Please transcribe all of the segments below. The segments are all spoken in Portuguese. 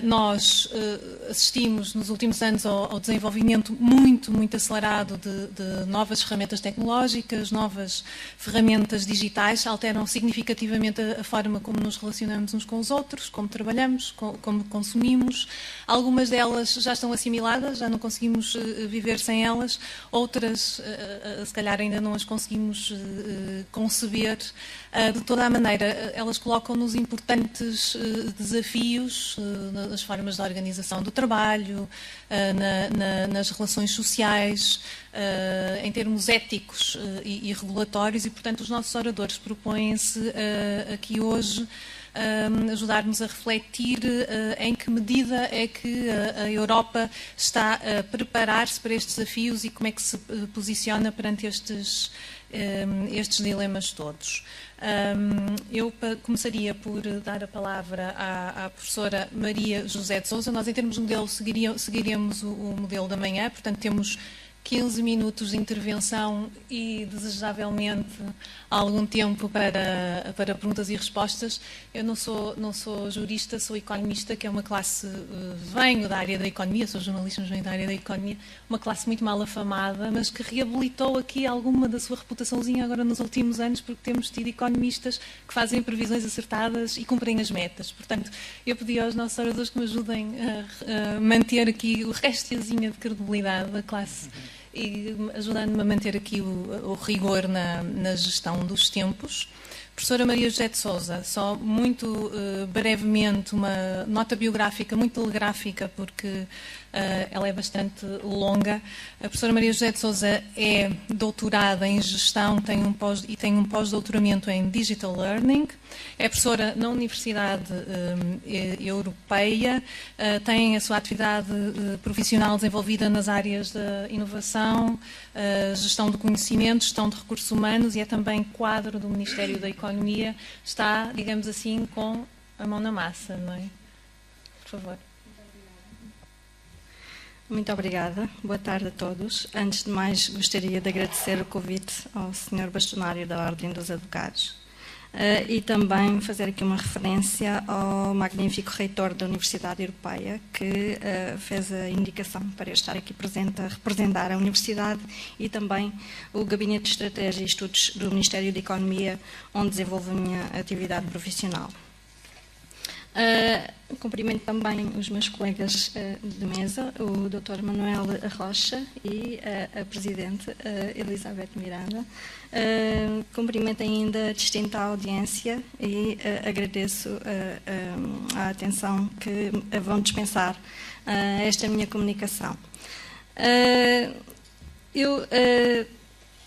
Nós assistimos nos últimos anos ao desenvolvimento muito acelerado de novas ferramentas tecnológicas, novas ferramentas digitais, alteram significativamente a forma como nos relacionamos uns com os outros, como trabalhamos, como consumimos. Algumas delas já estão assimiladas, já não conseguimos viver sem elas, outras se calhar ainda não as conseguimos conceber. De toda a maneira, elas colocam-nos importantes desafios nas formas de organização do trabalho, nas relações sociais, em termos éticos e regulatórios, e, portanto, os nossos oradores propõem-se aqui hoje ajudar-nos a refletir em que medida é que a Europa está a preparar-se para estes desafios e como é que se posiciona perante estes dilemas todos. Eu começaria por dar a palavra à professora Maria José de Sousa. Nós, em termos de modelo, seguiríamos o modelo da manhã, portanto, temos 15 minutos de intervenção e, desejavelmente, algum tempo para perguntas e respostas. Eu não sou jurista, sou economista, que é uma classe, venho da área da economia, sou jornalista, mas venho da área da economia, uma classe muito mal afamada, mas que reabilitou aqui alguma da sua reputaçãozinha agora nos últimos anos, porque temos tido economistas que fazem previsões acertadas e cumprem as metas. Portanto, eu pedi aos nossos oradores que me ajudem a manter aqui o restezinho de credibilidade da classe e ajudando-me a manter aqui o rigor na gestão dos tempos. Professora Maria José de Sousa, só muito brevemente uma nota biográfica muito telegráfica, porque ela é bastante longa. A professora Maria José de Sousa é doutorada em gestão e tem um pós-doutoramento em Digital Learning. É professora na Universidade Europeia, tem a sua atividade profissional desenvolvida nas áreas da inovação, gestão do conhecimento, gestão de recursos humanos, e é também quadro do Ministério da Economia. Está, digamos assim, com a mão na massa, não é? Por favor. Muito obrigada. Boa tarde a todos. Antes de mais, gostaria de agradecer o convite ao Sr. Bastonário da Ordem dos Advogados e também fazer aqui uma referência ao magnífico reitor da Universidade Europeia, que fez a indicação para eu estar aqui presente a representar a Universidade e também o Gabinete de Estratégia e Estudos do Ministério da Economia, onde desenvolvo a minha atividade profissional. Cumprimento também os meus colegas de mesa, o Dr. Manuel Rocha e a Presidente Elizabeth Miranda. Cumprimento ainda a distinta audiência e agradeço a atenção que vão dispensar a esta minha comunicação.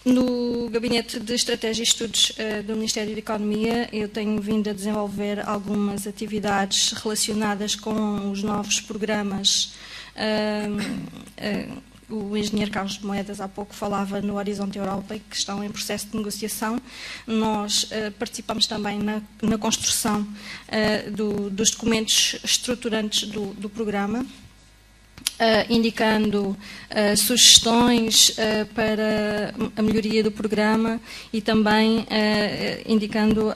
No Gabinete de Estratégia e Estudos do Ministério da Economia, eu tenho vindo a desenvolver algumas atividades relacionadas com os novos programas. O engenheiro Carlos de Moedas há pouco falava no Horizonte Europa, que estão em processo de negociação. Nós participamos também na construção dos documentos estruturantes do programa, indicando sugestões para a melhoria do programa e também indicando,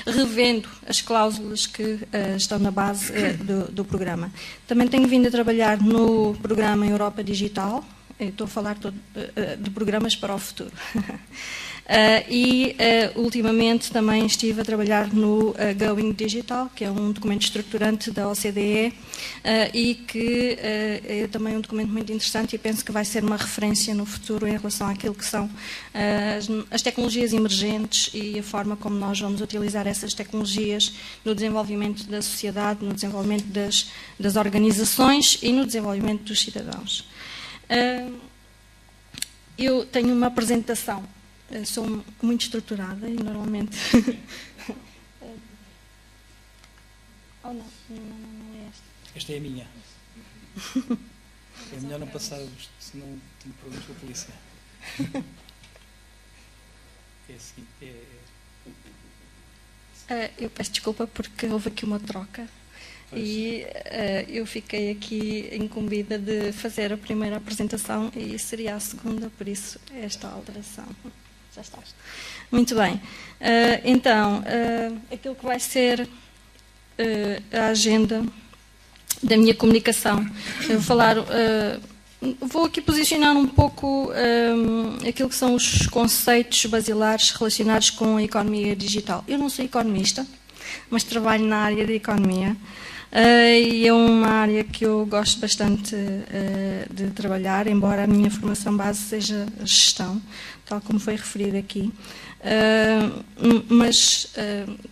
revendo as cláusulas que estão na base do programa. Também tenho vindo a trabalhar no programa Europa Digital. Eu estou a falar de programas para o futuro. Ultimamente também estive a trabalhar no Going Digital, que é um documento estruturante da OCDE e que é também um documento muito interessante e penso que vai ser uma referência no futuro em relação àquilo que são as tecnologias emergentes e a forma como nós vamos utilizar essas tecnologias no desenvolvimento da sociedade, no desenvolvimento das organizações e no desenvolvimento dos cidadãos. Eu tenho uma apresentação. Sou muito estruturada e normalmente... Oh, não é esta. Esta é a minha. É melhor não passar, senão tenho problemas com a polícia. É a seguinte, eu peço desculpa porque houve aqui uma troca. Pois. E eu fiquei aqui incumbida de fazer a primeira apresentação e seria a segunda, por isso esta alteração. Já está. Muito bem. Então, aquilo que vai ser a agenda da minha comunicação. Eu vou aqui posicionar um pouco aquilo que são os conceitos basilares relacionados com a economia digital. Eu não sou economista, mas trabalho na área da economia. E é uma área que eu gosto bastante de trabalhar, embora a minha formação base seja a gestão, tal como foi referido aqui. Mas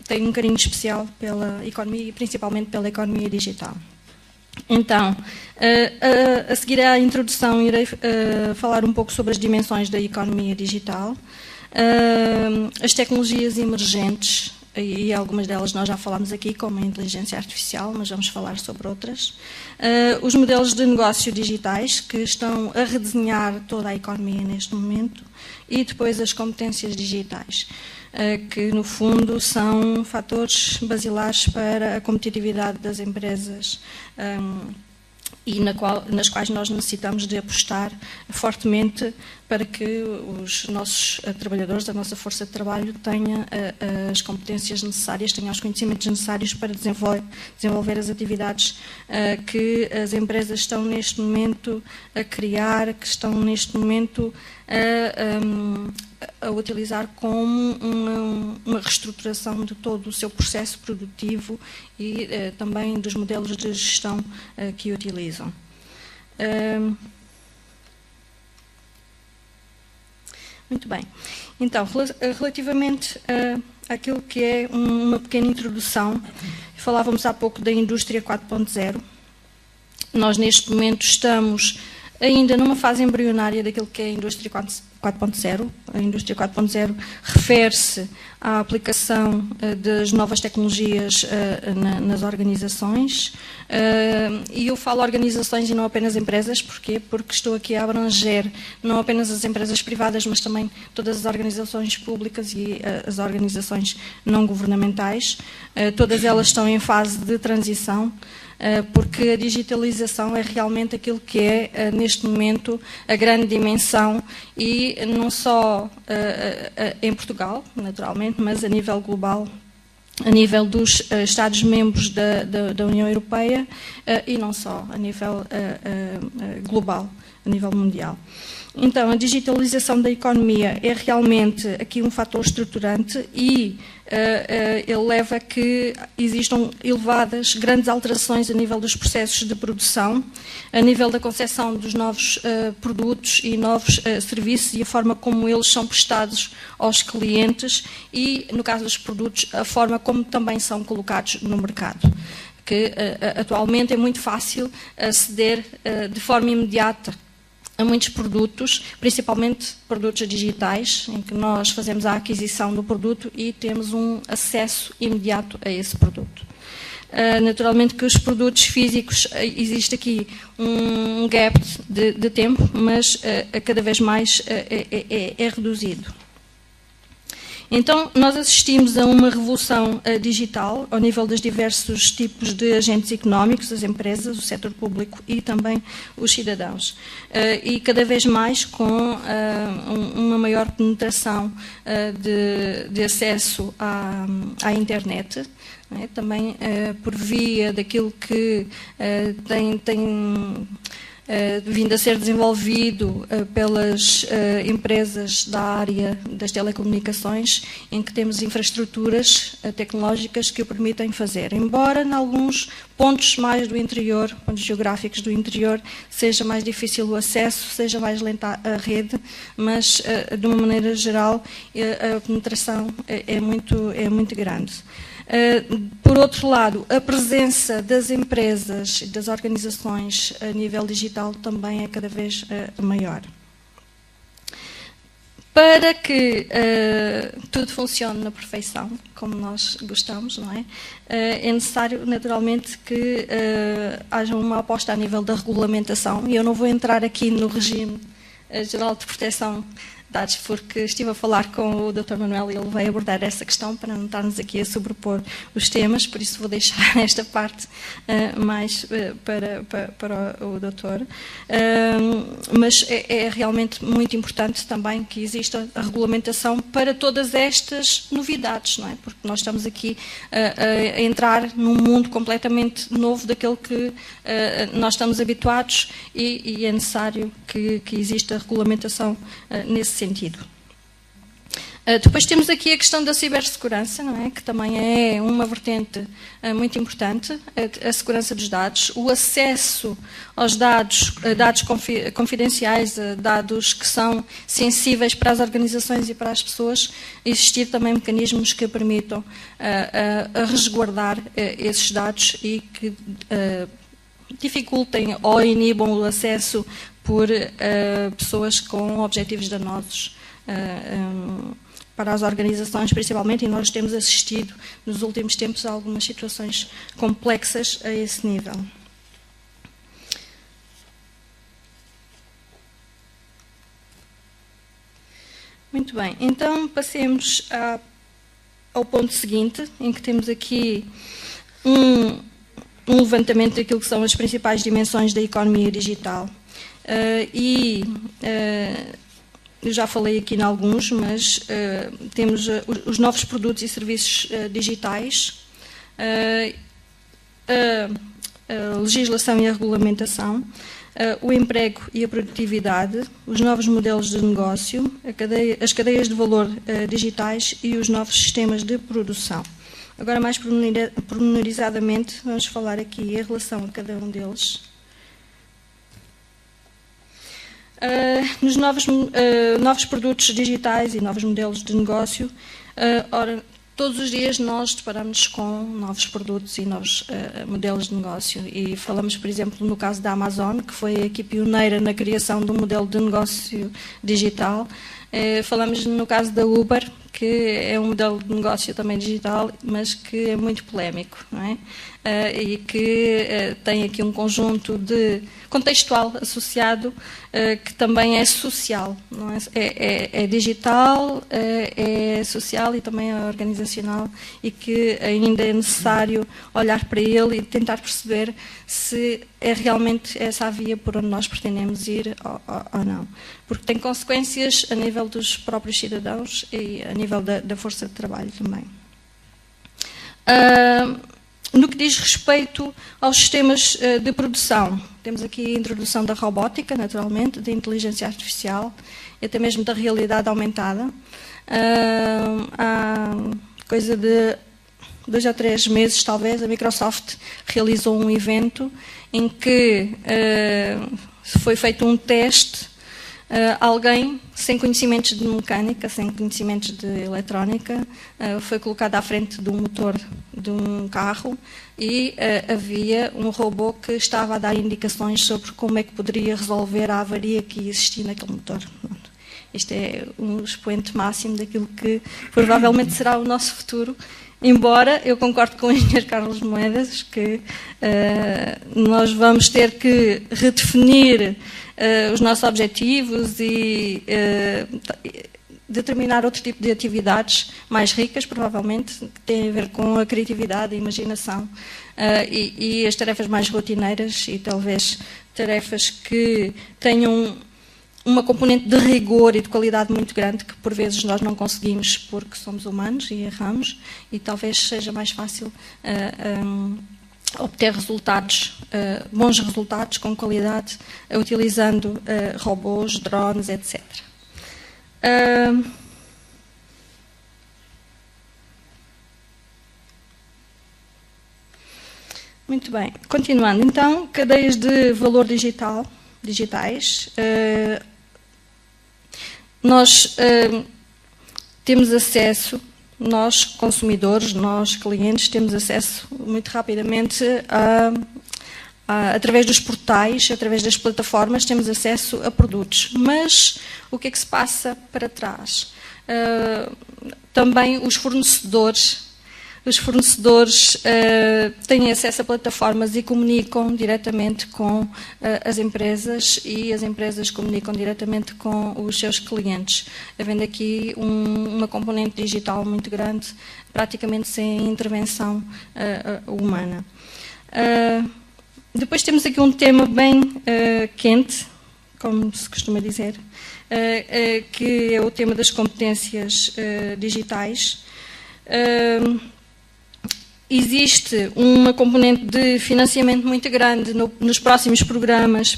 tenho um carinho especial pela economia e principalmente pela economia digital. Então, a seguir à introdução, irei falar um pouco sobre as dimensões da economia digital, as tecnologias emergentes, e algumas delas nós já falámos aqui, como a inteligência artificial, mas vamos falar sobre outras. Os modelos de negócio digitais, que estão a redesenhar toda a economia neste momento, e depois as competências digitais, que no fundo são fatores basilares para a competitividade das empresas e nas quais nós necessitamos de apostar fortemente para que os nossos trabalhadores, a nossa força de trabalho, tenha as competências necessárias, tenha os conhecimentos necessários para desenvolver as atividades que as empresas estão neste momento a criar, que estão neste momento a utilizar como uma reestruturação de todo o seu processo produtivo e também dos modelos de gestão que utilizam. Muito bem. Então, relativamente àquilo que é uma pequena introdução, falávamos há pouco da indústria 4.0. Nós, neste momento, estamos ainda numa fase embrionária daquilo que é a indústria 4.0. A indústria 4.0 refere-se à aplicação das novas tecnologias nas organizações. E eu falo organizações e não apenas empresas. Porquê? Porque estou aqui a abranger não apenas as empresas privadas, mas também todas as organizações públicas e as organizações não governamentais. Todas elas estão em fase de transição, porque a digitalização é realmente aquilo que é, neste momento, a grande dimensão, e não só em Portugal, naturalmente, mas a nível global, a nível dos Estados-membros da União Europeia e não só, a nível global, a nível mundial. Então, a digitalização da economia é realmente aqui um fator estruturante e ele leva a que existam elevadas, grandes alterações a nível dos processos de produção, a nível da concepção dos novos produtos e novos serviços e a forma como eles são prestados aos clientes e, no caso dos produtos, a forma como também são colocados no mercado. Que atualmente é muito fácil aceder de forma imediata a muitos produtos, principalmente produtos digitais, em que nós fazemos a aquisição do produto e temos um acesso imediato a esse produto. Naturalmente que os produtos físicos, existe aqui um gap de tempo, mas cada vez mais é reduzido. Então, nós assistimos a uma revolução digital ao nível dos diversos tipos de agentes económicos, as empresas, o setor público e também os cidadãos. E cada vez mais com uma maior penetração de acesso à internet, né? Também por via daquilo que tem vindo a ser desenvolvido pelas empresas da área das telecomunicações, em que temos infraestruturas tecnológicas que o permitem fazer. Embora, em alguns pontos mais do interior, pontos geográficos do interior, seja mais difícil o acesso, seja mais lenta a rede, mas, de uma maneira geral, a penetração é muito grande. Por outro lado, a presença das empresas e das organizações a nível digital também é cada vez maior. Para que tudo funcione na perfeição, como nós gostamos, não é? É necessário, naturalmente, que haja uma aposta a nível da regulamentação, e eu não vou entrar aqui no regime geral de proteção dados, porque estive a falar com o Dr. Manuel e ele vai abordar essa questão para não estarmos aqui a sobrepor os temas, por isso vou deixar esta parte mais para o doutor. Mas é realmente muito importante também que exista a regulamentação para todas estas novidades, não é? Porque nós estamos aqui a entrar num mundo completamente novo daquele que nós estamos habituados e é necessário que exista a regulamentação nesse sentido. Depois temos aqui a questão da cibersegurança, não é? Que também é uma vertente muito importante, a segurança dos dados, o acesso aos dados confidenciais, dados que são sensíveis para as organizações e para as pessoas, existir também mecanismos que permitam a resguardar esses dados e que dificultem ou inibam o acesso por pessoas com objetivos danosos para as organizações, principalmente, e nós temos assistido nos últimos tempos a algumas situações complexas a esse nível. Muito bem, então passemos ao ponto seguinte, em que temos aqui um levantamento daquilo que são as principais dimensões da economia digital. Eu já falei aqui em alguns, mas temos os novos produtos e serviços digitais, a legislação e a regulamentação, o emprego e a produtividade, os novos modelos de negócio, as cadeias de valor digitais e os novos sistemas de produção. Agora, mais pormenorizadamente, vamos falar aqui em relação a cada um deles. Nos novos produtos digitais e novos modelos de negócio, todos os dias nós deparamos com novos produtos e novos modelos de negócio. E falamos, por exemplo, no caso da Amazon, que foi aqui pioneira na criação de um modelo de negócio digital. Falamos no caso da Uber, que é um modelo de negócio também digital, mas que é muito polémico, não é? E que tem aqui um conjunto de contextual associado, que também é social, não é? É digital, é social e também é organizacional, e que ainda é necessário olhar para ele e tentar perceber se é realmente essa a via por onde nós pretendemos ir ou não. Porque tem consequências a nível dos próprios cidadãos e a nível da força de trabalho também. No que diz respeito aos sistemas de produção, temos aqui a introdução da robótica, naturalmente, da inteligência artificial e até mesmo da realidade aumentada. Há coisa de 2 a 3 meses, talvez, a Microsoft realizou um evento em que foi feito um teste. Alguém sem conhecimentos de mecânica, sem conhecimentos de eletrónica, foi colocado à frente de um motor de um carro e havia um robô que estava a dar indicações sobre como é que poderia resolver a avaria que existia naquele motor. Isto é um expoente máximo daquilo que provavelmente será o nosso futuro, embora eu concordo com o engenheiro Carlos Moedas que nós vamos ter que redefinir os nossos objetivos e determinar outro tipo de atividades mais ricas, provavelmente, que têm a ver com a criatividade, a imaginação e as tarefas mais rotineiras e talvez tarefas que tenham uma componente de rigor e de qualidade muito grande que por vezes nós não conseguimos porque somos humanos e erramos, e talvez seja mais fácil obter resultados, bons resultados com qualidade, utilizando robôs, drones, etc. Muito bem, continuando então, cadeias de valor digitais. Nós temos acesso, nós consumidores, nós clientes, temos acesso muito rapidamente através dos portais, através das plataformas, temos acesso a produtos. Mas o que é que se passa para trás? Também os fornecedores os fornecedores têm acesso a plataformas e comunicam diretamente com as empresas, e as empresas comunicam diretamente com os seus clientes, havendo aqui uma componente digital muito grande, praticamente sem intervenção humana. Depois temos aqui um tema bem quente, como se costuma dizer, que é o tema das competências digitais. Existe uma componente de financiamento muito grande nos próximos programas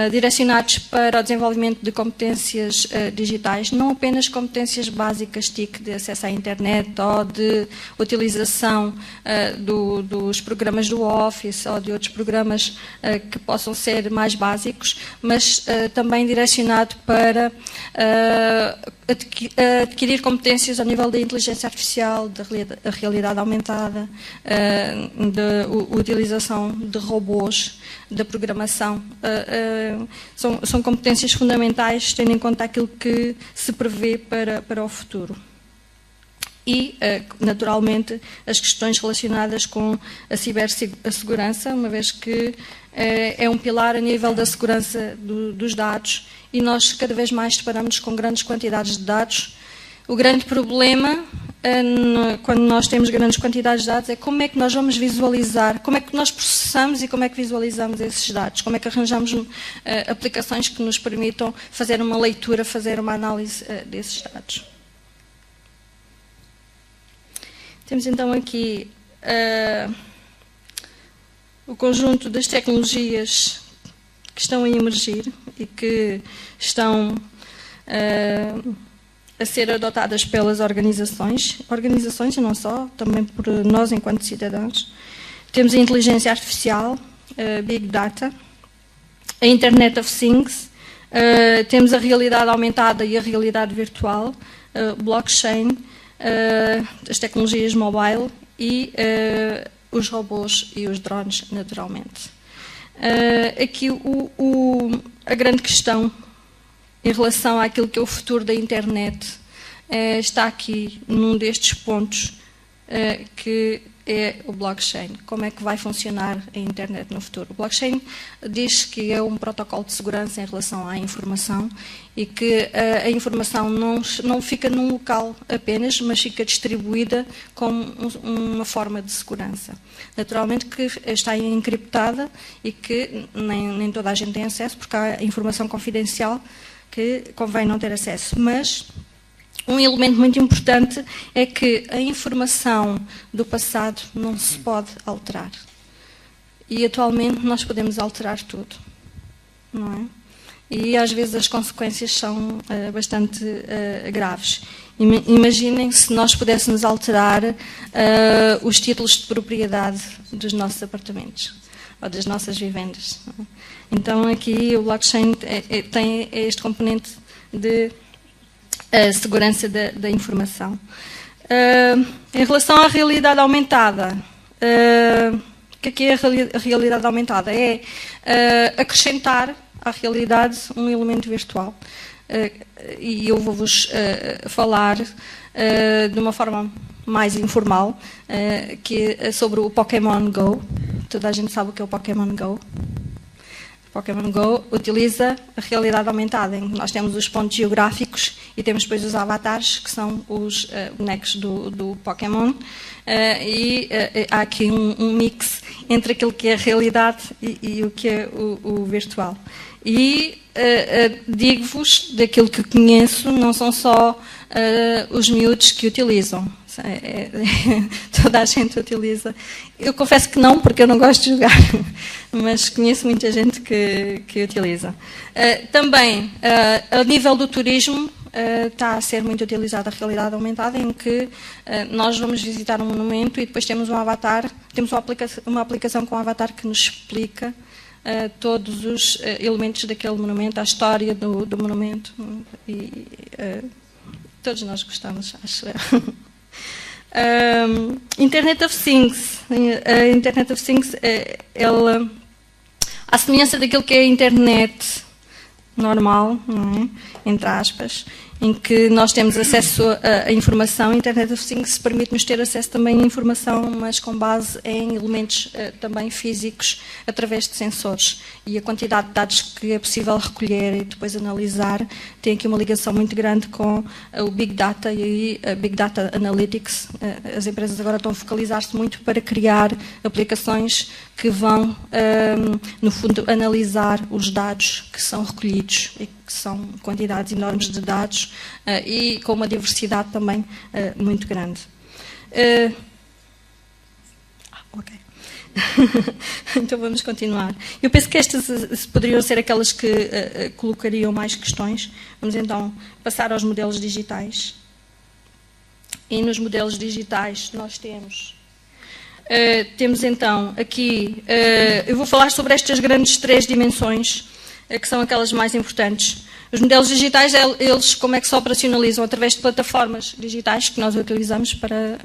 direcionados para o desenvolvimento de competências digitais, não apenas competências básicas, TIC, de acesso à internet ou de utilização dos programas do Office ou de outros programas que possam ser mais básicos, mas também direcionado para adquirir competências ao nível da inteligência artificial, da realidade aumentada, da utilização de robôs, da programação. São competências fundamentais, tendo em conta aquilo que se prevê para o futuro. E, naturalmente, as questões relacionadas com a cibersegurança, uma vez que é um pilar a nível da segurança dos dados, e nós cada vez mais deparamos com grandes quantidades de dados. O grande problema, quando nós temos grandes quantidades de dados, é como é que nós vamos visualizar, como é que nós processamos e como é que visualizamos esses dados, como é que arranjamos aplicações que nos permitam fazer uma leitura, fazer uma análise desses dados. Temos então aqui o conjunto das tecnologias que estão a emergir e que estão a ser adotadas pelas organizações e não só, também por nós enquanto cidadãos. Temos a inteligência artificial, Big Data, a Internet of Things, temos a realidade aumentada e a realidade virtual, blockchain, as tecnologias mobile e os robôs e os drones, naturalmente. Aqui a grande questão em relação àquilo que é o futuro da internet está aqui num destes pontos, que é o blockchain. Como é que vai funcionar a internet no futuro? O blockchain diz que é um protocolo de segurança em relação à informação e que a informação não fica num local apenas, mas fica distribuída como uma forma de segurança. Naturalmente que está encriptada e que nem toda a gente tem acesso, porque há informação confidencial que convém não ter acesso, mas um elemento muito importante é que a informação do passado não se pode alterar. E atualmente nós podemos alterar tudo, não é? E às vezes as consequências são bastante graves. Imaginem se nós pudéssemos alterar os títulos de propriedade dos nossos apartamentos ou das nossas vivendas. Então aqui o blockchain tem este componente de segurança da informação. Em relação à realidade aumentada, o que é a realidade aumentada? É acrescentar à realidade um elemento virtual. E eu vou-vos falar de uma forma mais informal, que é sobre o Pokémon Go. Toda a gente sabe o que é o Pokémon Go. O Pokémon Go utiliza a realidade aumentada, em que nós temos os pontos geográficos e temos depois os avatares, que são os bonecos do Pokémon. E há aqui um mix entre aquilo que é a realidade e o que é o virtual. E digo-vos, daquilo que conheço, não são só os miúdos que utilizam. Toda a gente utiliza. Eu confesso que não, porque eu não gosto de jogar, mas conheço muita gente que utiliza. Também, a nível do turismo, está a ser muito utilizada a realidade aumentada, em que nós vamos visitar um monumento e depois temos um avatar, temos uma aplicação com um avatar que nos explica todos os elementos daquele monumento, a história do monumento, e todos nós gostamos, acho eu. Internet of Things. A Internet of Things, ela, à semelhança daquilo que é a internet normal, não é? Entre aspas, em que nós temos acesso a informação. A Internet of Things permite-nos ter acesso também a informação, mas com base em elementos também físicos, através de sensores. E a quantidade de dados que é possível recolher e depois analisar tem aqui uma ligação muito grande com o Big Data e a Big Data Analytics. As empresas agora estão a focalizar-se muito para criar aplicações que vão, no fundo, analisar os dados que são recolhidos e que são quantidades enormes de dados e com uma diversidade também muito grande. Ok. Então vamos continuar. Eu penso que estas poderiam ser aquelas que colocariam mais questões. Vamos então passar aos modelos digitais. E nos modelos digitais nós temos então aqui, eu vou falar sobre estas grandes 3 dimensões, que são aquelas mais importantes. Os modelos digitais, eles como é que se operacionalizam? Através de plataformas digitais que nós utilizamos para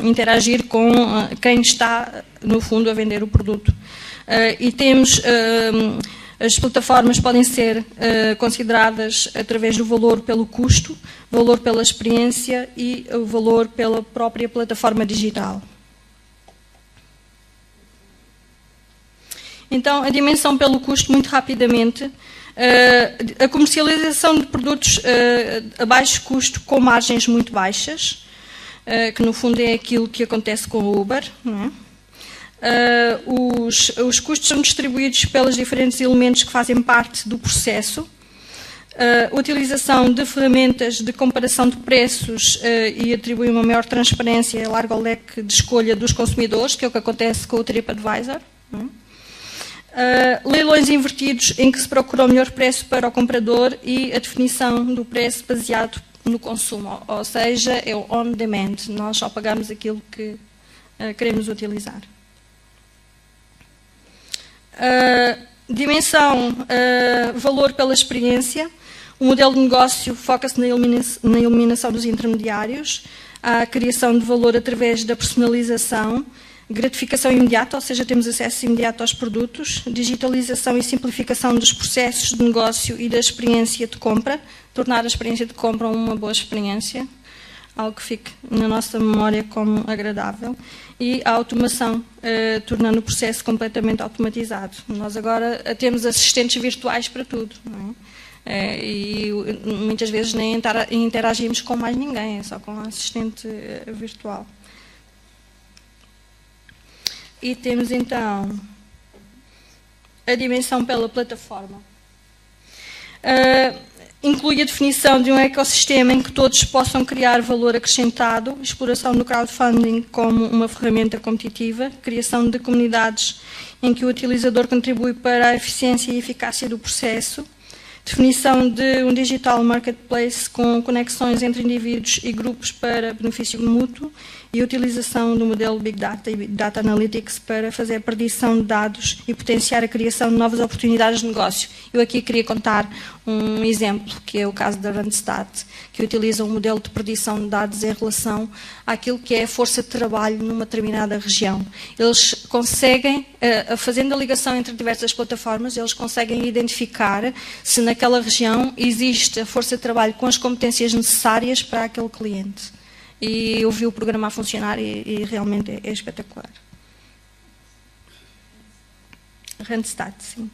interagir com quem está, no fundo, a vender o produto. E temos, as plataformas podem ser consideradas através do valor pelo custo, valor pela experiência e o valor pela própria plataforma digital. Então, a dimensão pelo custo, muito rapidamente, a comercialização de produtos a baixo custo com margens muito baixas, que no fundo é aquilo que acontece com o Uber, não é? Os custos são distribuídos pelos diferentes elementos que fazem parte do processo. A utilização de ferramentas de comparação de preços e atribui uma maior transparência e largo leque de escolha dos consumidores, que é o que acontece com o TripAdvisor. Não é? Leilões invertidos em que se procura o melhor preço para o comprador e a definição do preço baseado no consumo, ou seja, é o on demand, nós só pagamos aquilo que queremos utilizar. Dimensão, valor pela experiência, o modelo de negócio foca-se na eliminação dos intermediários, a criação de valor através da personalização, gratificação imediata, ou seja, temos acesso imediato aos produtos, digitalização e simplificação dos processos de negócio e da experiência de compra, tornar a experiência de compra uma boa experiência, algo que fique na nossa memória como agradável, e a automação, tornando o processo completamente automatizado. Nós agora temos assistentes virtuais para tudo, não é? E muitas vezes nem interagimos com mais ninguém, é só com a assistente virtual. E temos então a dimensão pela plataforma. Inclui a definição de um ecossistema em que todos possam criar valor acrescentado, exploração do crowdfunding como uma ferramenta competitiva, criação de comunidades em que o utilizador contribui para a eficiência e eficácia do processo, definição de um digital marketplace com conexões entre indivíduos e grupos para benefício mútuo e a utilização do modelo Big Data e Data Analytics para fazer a predição de dados e potenciar a criação de novas oportunidades de negócio. Eu aqui queria contar um exemplo, que é o caso da Randstad, que utiliza um modelo de predição de dados em relação àquilo que é a força de trabalho numa determinada região. Eles conseguem, fazendo a ligação entre diversas plataformas, eles conseguem identificar se naquela região existe a força de trabalho com as competências necessárias para aquele cliente. E eu vi o programa a funcionar e realmente é espetacular. Randstad, sim.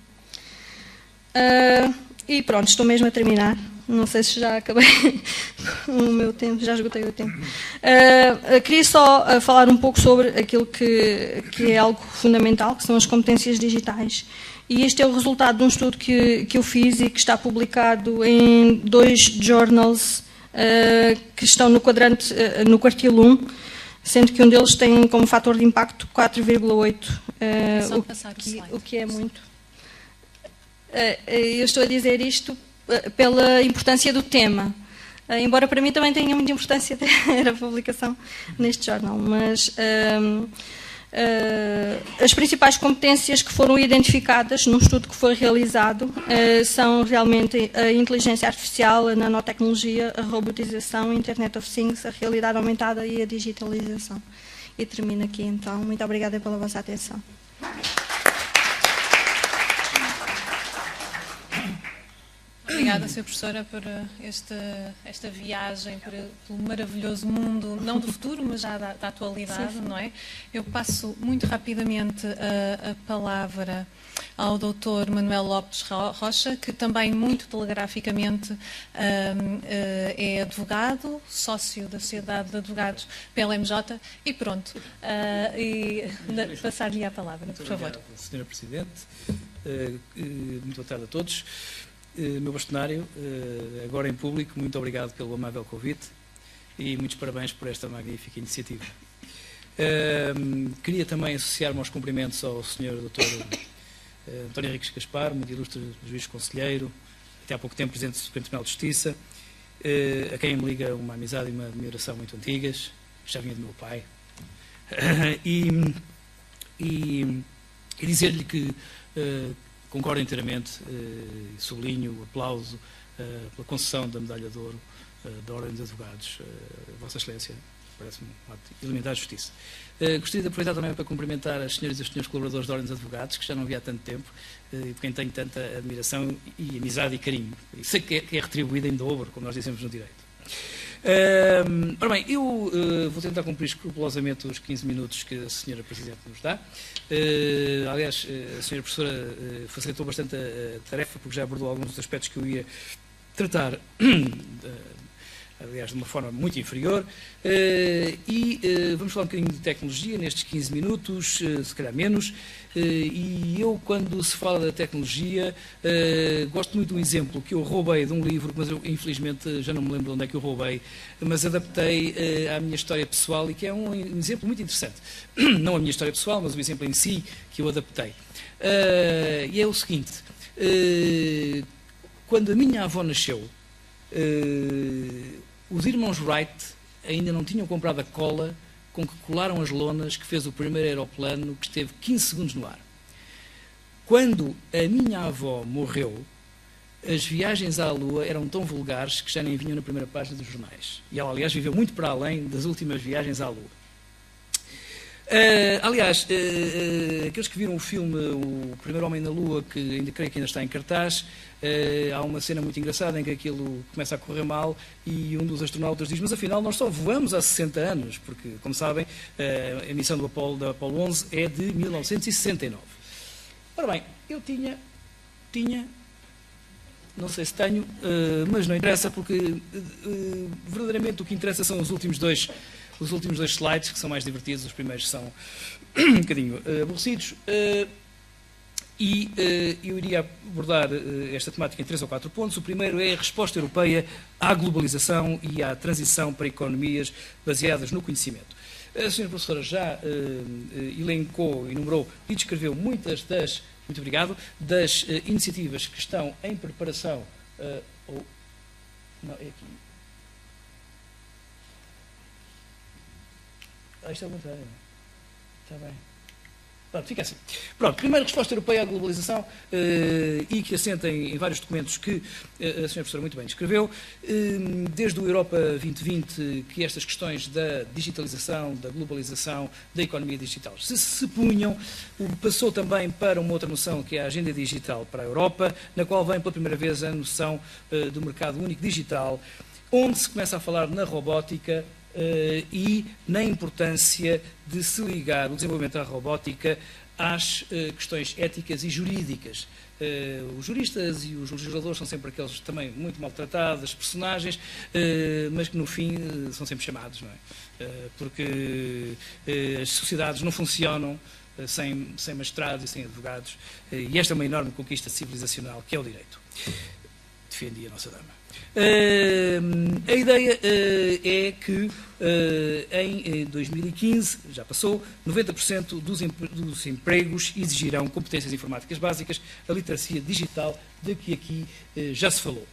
E pronto, estou mesmo a terminar. Não sei se já acabei o meu tempo, já esgotei o tempo. Queria só falar um pouco sobre aquilo que é algo fundamental, que são as competências digitais. E este é o resultado de um estudo que eu fiz e que está publicado em 2 journals que estão no quadrante, no quartil 1, sendo que um deles tem como fator de impacto 4,8, o que é muito. Eu estou a dizer isto pela importância do tema, embora para mim também tenha muita importância ter a publicação neste jornal, mas as principais competências que foram identificadas num estudo que foi realizado são realmente a inteligência artificial, a nanotecnologia, a robotização, a Internet of Things, a realidade aumentada e a digitalização. E termino aqui então. Muito obrigada pela vossa atenção. obrigada, Sra. Professora, por esta viagem pelo maravilhoso mundo, não do futuro, mas já da atualidade, sim. Não é? Eu passo muito rapidamente a palavra ao Dr. Manuel Lopes Rocha, que também muito telegraficamente é advogado, sócio da Sociedade de Advogados pela MJ, e pronto. Passar-lhe a palavra, por favor. Obrigado, Sra. Presidente. Muito boa tarde a todos. Meu bastonário, agora em público, muito obrigado pelo amável convite e muitos parabéns por esta magnífica iniciativa. Queria também associar-me aos cumprimentos ao Sr. Dr. António Henriques Gaspar, muito ilustre juiz conselheiro, até há pouco tempo presidente do Supremo Tribunal de Justiça, a quem me liga uma amizade e uma admiração muito antigas, já vinha do meu pai, e dizer-lhe que concordo inteiramente e sublinho o aplauso pela concessão da Medalha de Ouro da Ordem dos Advogados, Vossa Excelência. Parece-me um ato elementar de justiça. Gostaria de aproveitar também para cumprimentar as senhoras e os senhores colaboradores da Ordem dos Advogados, que já não vi há tanto tempo, e por quem tenho tanta admiração e amizade e carinho. E sei que é retribuída em dobro, como nós dizemos no direito. Ora bem, eu vou tentar cumprir escrupulosamente os 15 minutos que a senhora Presidente nos dá. Aliás, a senhora Professora facilitou bastante a tarefa, porque já abordou alguns dos aspectos que eu ia tratar, aliás, de uma forma muito inferior, vamos falar um bocadinho de tecnologia nestes 15 minutos, se calhar menos, e eu, quando se fala da tecnologia, gosto muito de um exemplo que eu roubei de um livro, mas eu, infelizmente, já não me lembro de onde é que eu roubei, mas adaptei à minha história pessoal, e que é um exemplo muito interessante. Não a minha história pessoal, mas o exemplo em si que eu adaptei. E é o seguinte, quando a minha avó nasceu, os irmãos Wright ainda não tinham comprado a cola com que colaram as lonas que fez o primeiro aeroplano que esteve 15 segundos no ar. Quando a minha avó morreu, as viagens à Lua eram tão vulgares que já nem vinham na primeira página dos jornais. E ela, aliás, viveu muito para além das últimas viagens à Lua. Aliás, aqueles que viram o filme O Primeiro Homem na Lua, que ainda creio que ainda está em cartaz, há uma cena muito engraçada em que aquilo começa a correr mal e um dos astronautas diz: mas afinal nós só voamos há 60 anos, porque, como sabem, a missão da Apollo 11 é de 1969. Ora bem, eu tinha, não sei se tenho, mas não interessa, porque verdadeiramente o que interessa são os últimos dois slides, que são mais divertidos. Os primeiros são um bocadinho aborrecidos. Eu iria abordar esta temática em 3 ou 4 pontos. O primeiro é a resposta europeia à globalização e à transição para economias baseadas no conhecimento. A senhora professora já elencou, enumerou e descreveu muitas das, muito obrigado, das iniciativas que estão em preparação. Não, é aqui. Isto é o contrário. Está bem. Pronto, fica assim. Pronto, primeiro, resposta europeia à globalização, e que assenta em vários documentos que a senhora professora muito bem descreveu, desde o Europa 2020, que estas questões da digitalização, da globalização, da economia digital se punham, passou também para uma outra noção, que é a agenda digital para a Europa, na qual vem pela primeira vez a noção do mercado único digital, onde se começa a falar na robótica, e na importância de se ligar o desenvolvimento da robótica às questões éticas e jurídicas. Os juristas e os legisladores são sempre aqueles também muito maltratados, personagens, mas que no fim são sempre chamados, não é? Porque as sociedades não funcionam sem magistrados e sem advogados, e esta é uma enorme conquista civilizacional, que é o direito. Defendi a nossa dama. A ideia é que em 2015, já passou, 90% dos empregos exigirão competências informáticas básicas, a literacia digital, de que aqui já se falou.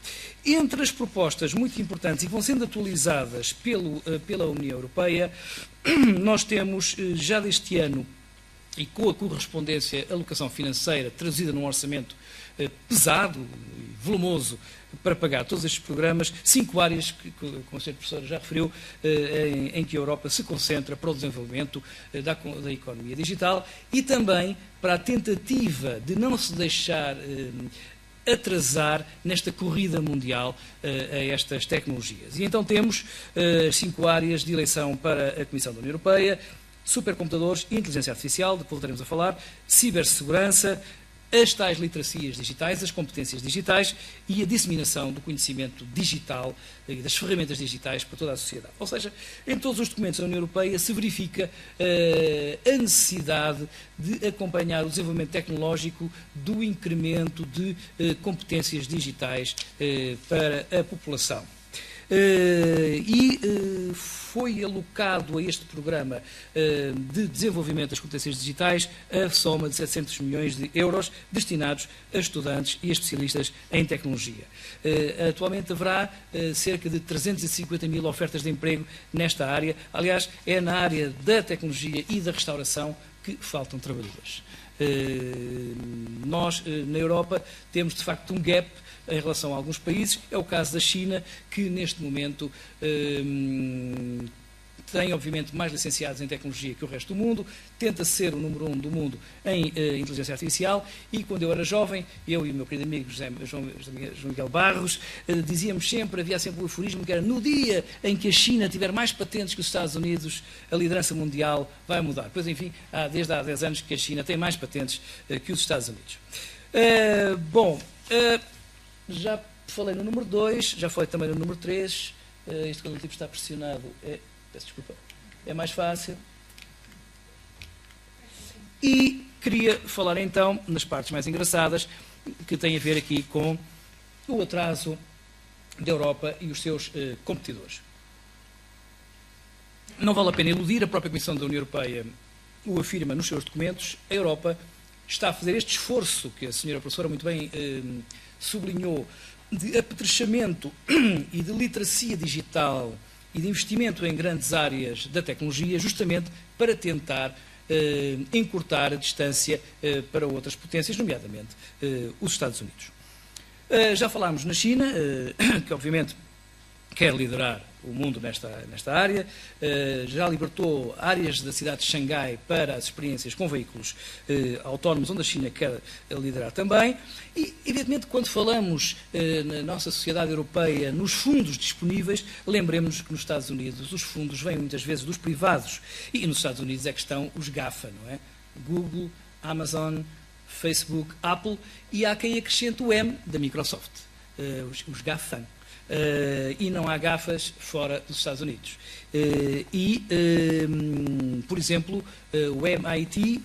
Entre as propostas muito importantes e que vão sendo atualizadas pela União Europeia, nós temos já deste ano, e com a correspondência, alocação financeira traduzida num orçamento pesado e volumoso para pagar todos estes programas, 5 áreas que, como a senhora professora já referiu, em que a Europa se concentra para o desenvolvimento da economia digital e também para a tentativa de não se deixar atrasar nesta corrida mundial a estas tecnologias. E então temos 5 áreas de eleição para a Comissão da União Europeia: supercomputadores, inteligência artificial, depois voltaremos a falar, cibersegurança, as tais literacias digitais, as competências digitais e a disseminação do conhecimento digital e das ferramentas digitais para toda a sociedade. Ou seja, em todos os documentos da União Europeia se verifica a necessidade de acompanhar o desenvolvimento tecnológico do incremento de competências digitais para a população. Foi alocado a este programa de desenvolvimento das competências digitais a soma de 700 milhões de euros destinados a estudantes e a especialistas em tecnologia. Atualmente haverá cerca de 350 mil ofertas de emprego nesta área. Aliás, é na área da tecnologia e da restauração que faltam trabalhadores. Nós, na Europa, temos de facto um gap em relação a alguns países. É o caso da China, que neste momento tem, obviamente, mais licenciados em tecnologia que o resto do mundo, tenta ser o número 1 do mundo em inteligência artificial, e quando eu era jovem, eu e o meu querido amigo João Miguel Barros, dizíamos sempre, havia sempre o aforismo que era: no dia em que a China tiver mais patentes que os Estados Unidos, a liderança mundial vai mudar. Pois, enfim, desde há 10 anos que a China tem mais patentes que os Estados Unidos. Já falei no número 2, já falei também no número 3. Isto, quando o tipo está pressionado, peço desculpa, é mais fácil. E queria falar então nas partes mais engraçadas, que têm a ver aqui com o atraso da Europa e os seus competidores. Não vale a pena iludir, a própria Comissão da União Europeia o afirma nos seus documentos. A Europa está a fazer este esforço, que a senhora professora muito bem sublinhou, de apetrechamento e de literacia digital e de investimento em grandes áreas da tecnologia, justamente para tentar encurtar a distância para outras potências, nomeadamente os Estados Unidos. Já falámos na China, que obviamente quer liderar o mundo nesta área, já libertou áreas da cidade de Xangai para as experiências com veículos autónomos, onde a China quer liderar também. E, evidentemente, quando falamos na nossa sociedade europeia nos fundos disponíveis, lembremos que nos Estados Unidos os fundos vêm muitas vezes dos privados, e nos Estados Unidos é que estão os GAFA, não é? Google, Amazon, Facebook, Apple, e há quem acrescente o M da Microsoft, os GAFAM. E não há GAFAs fora dos Estados Unidos. Por exemplo, o MIT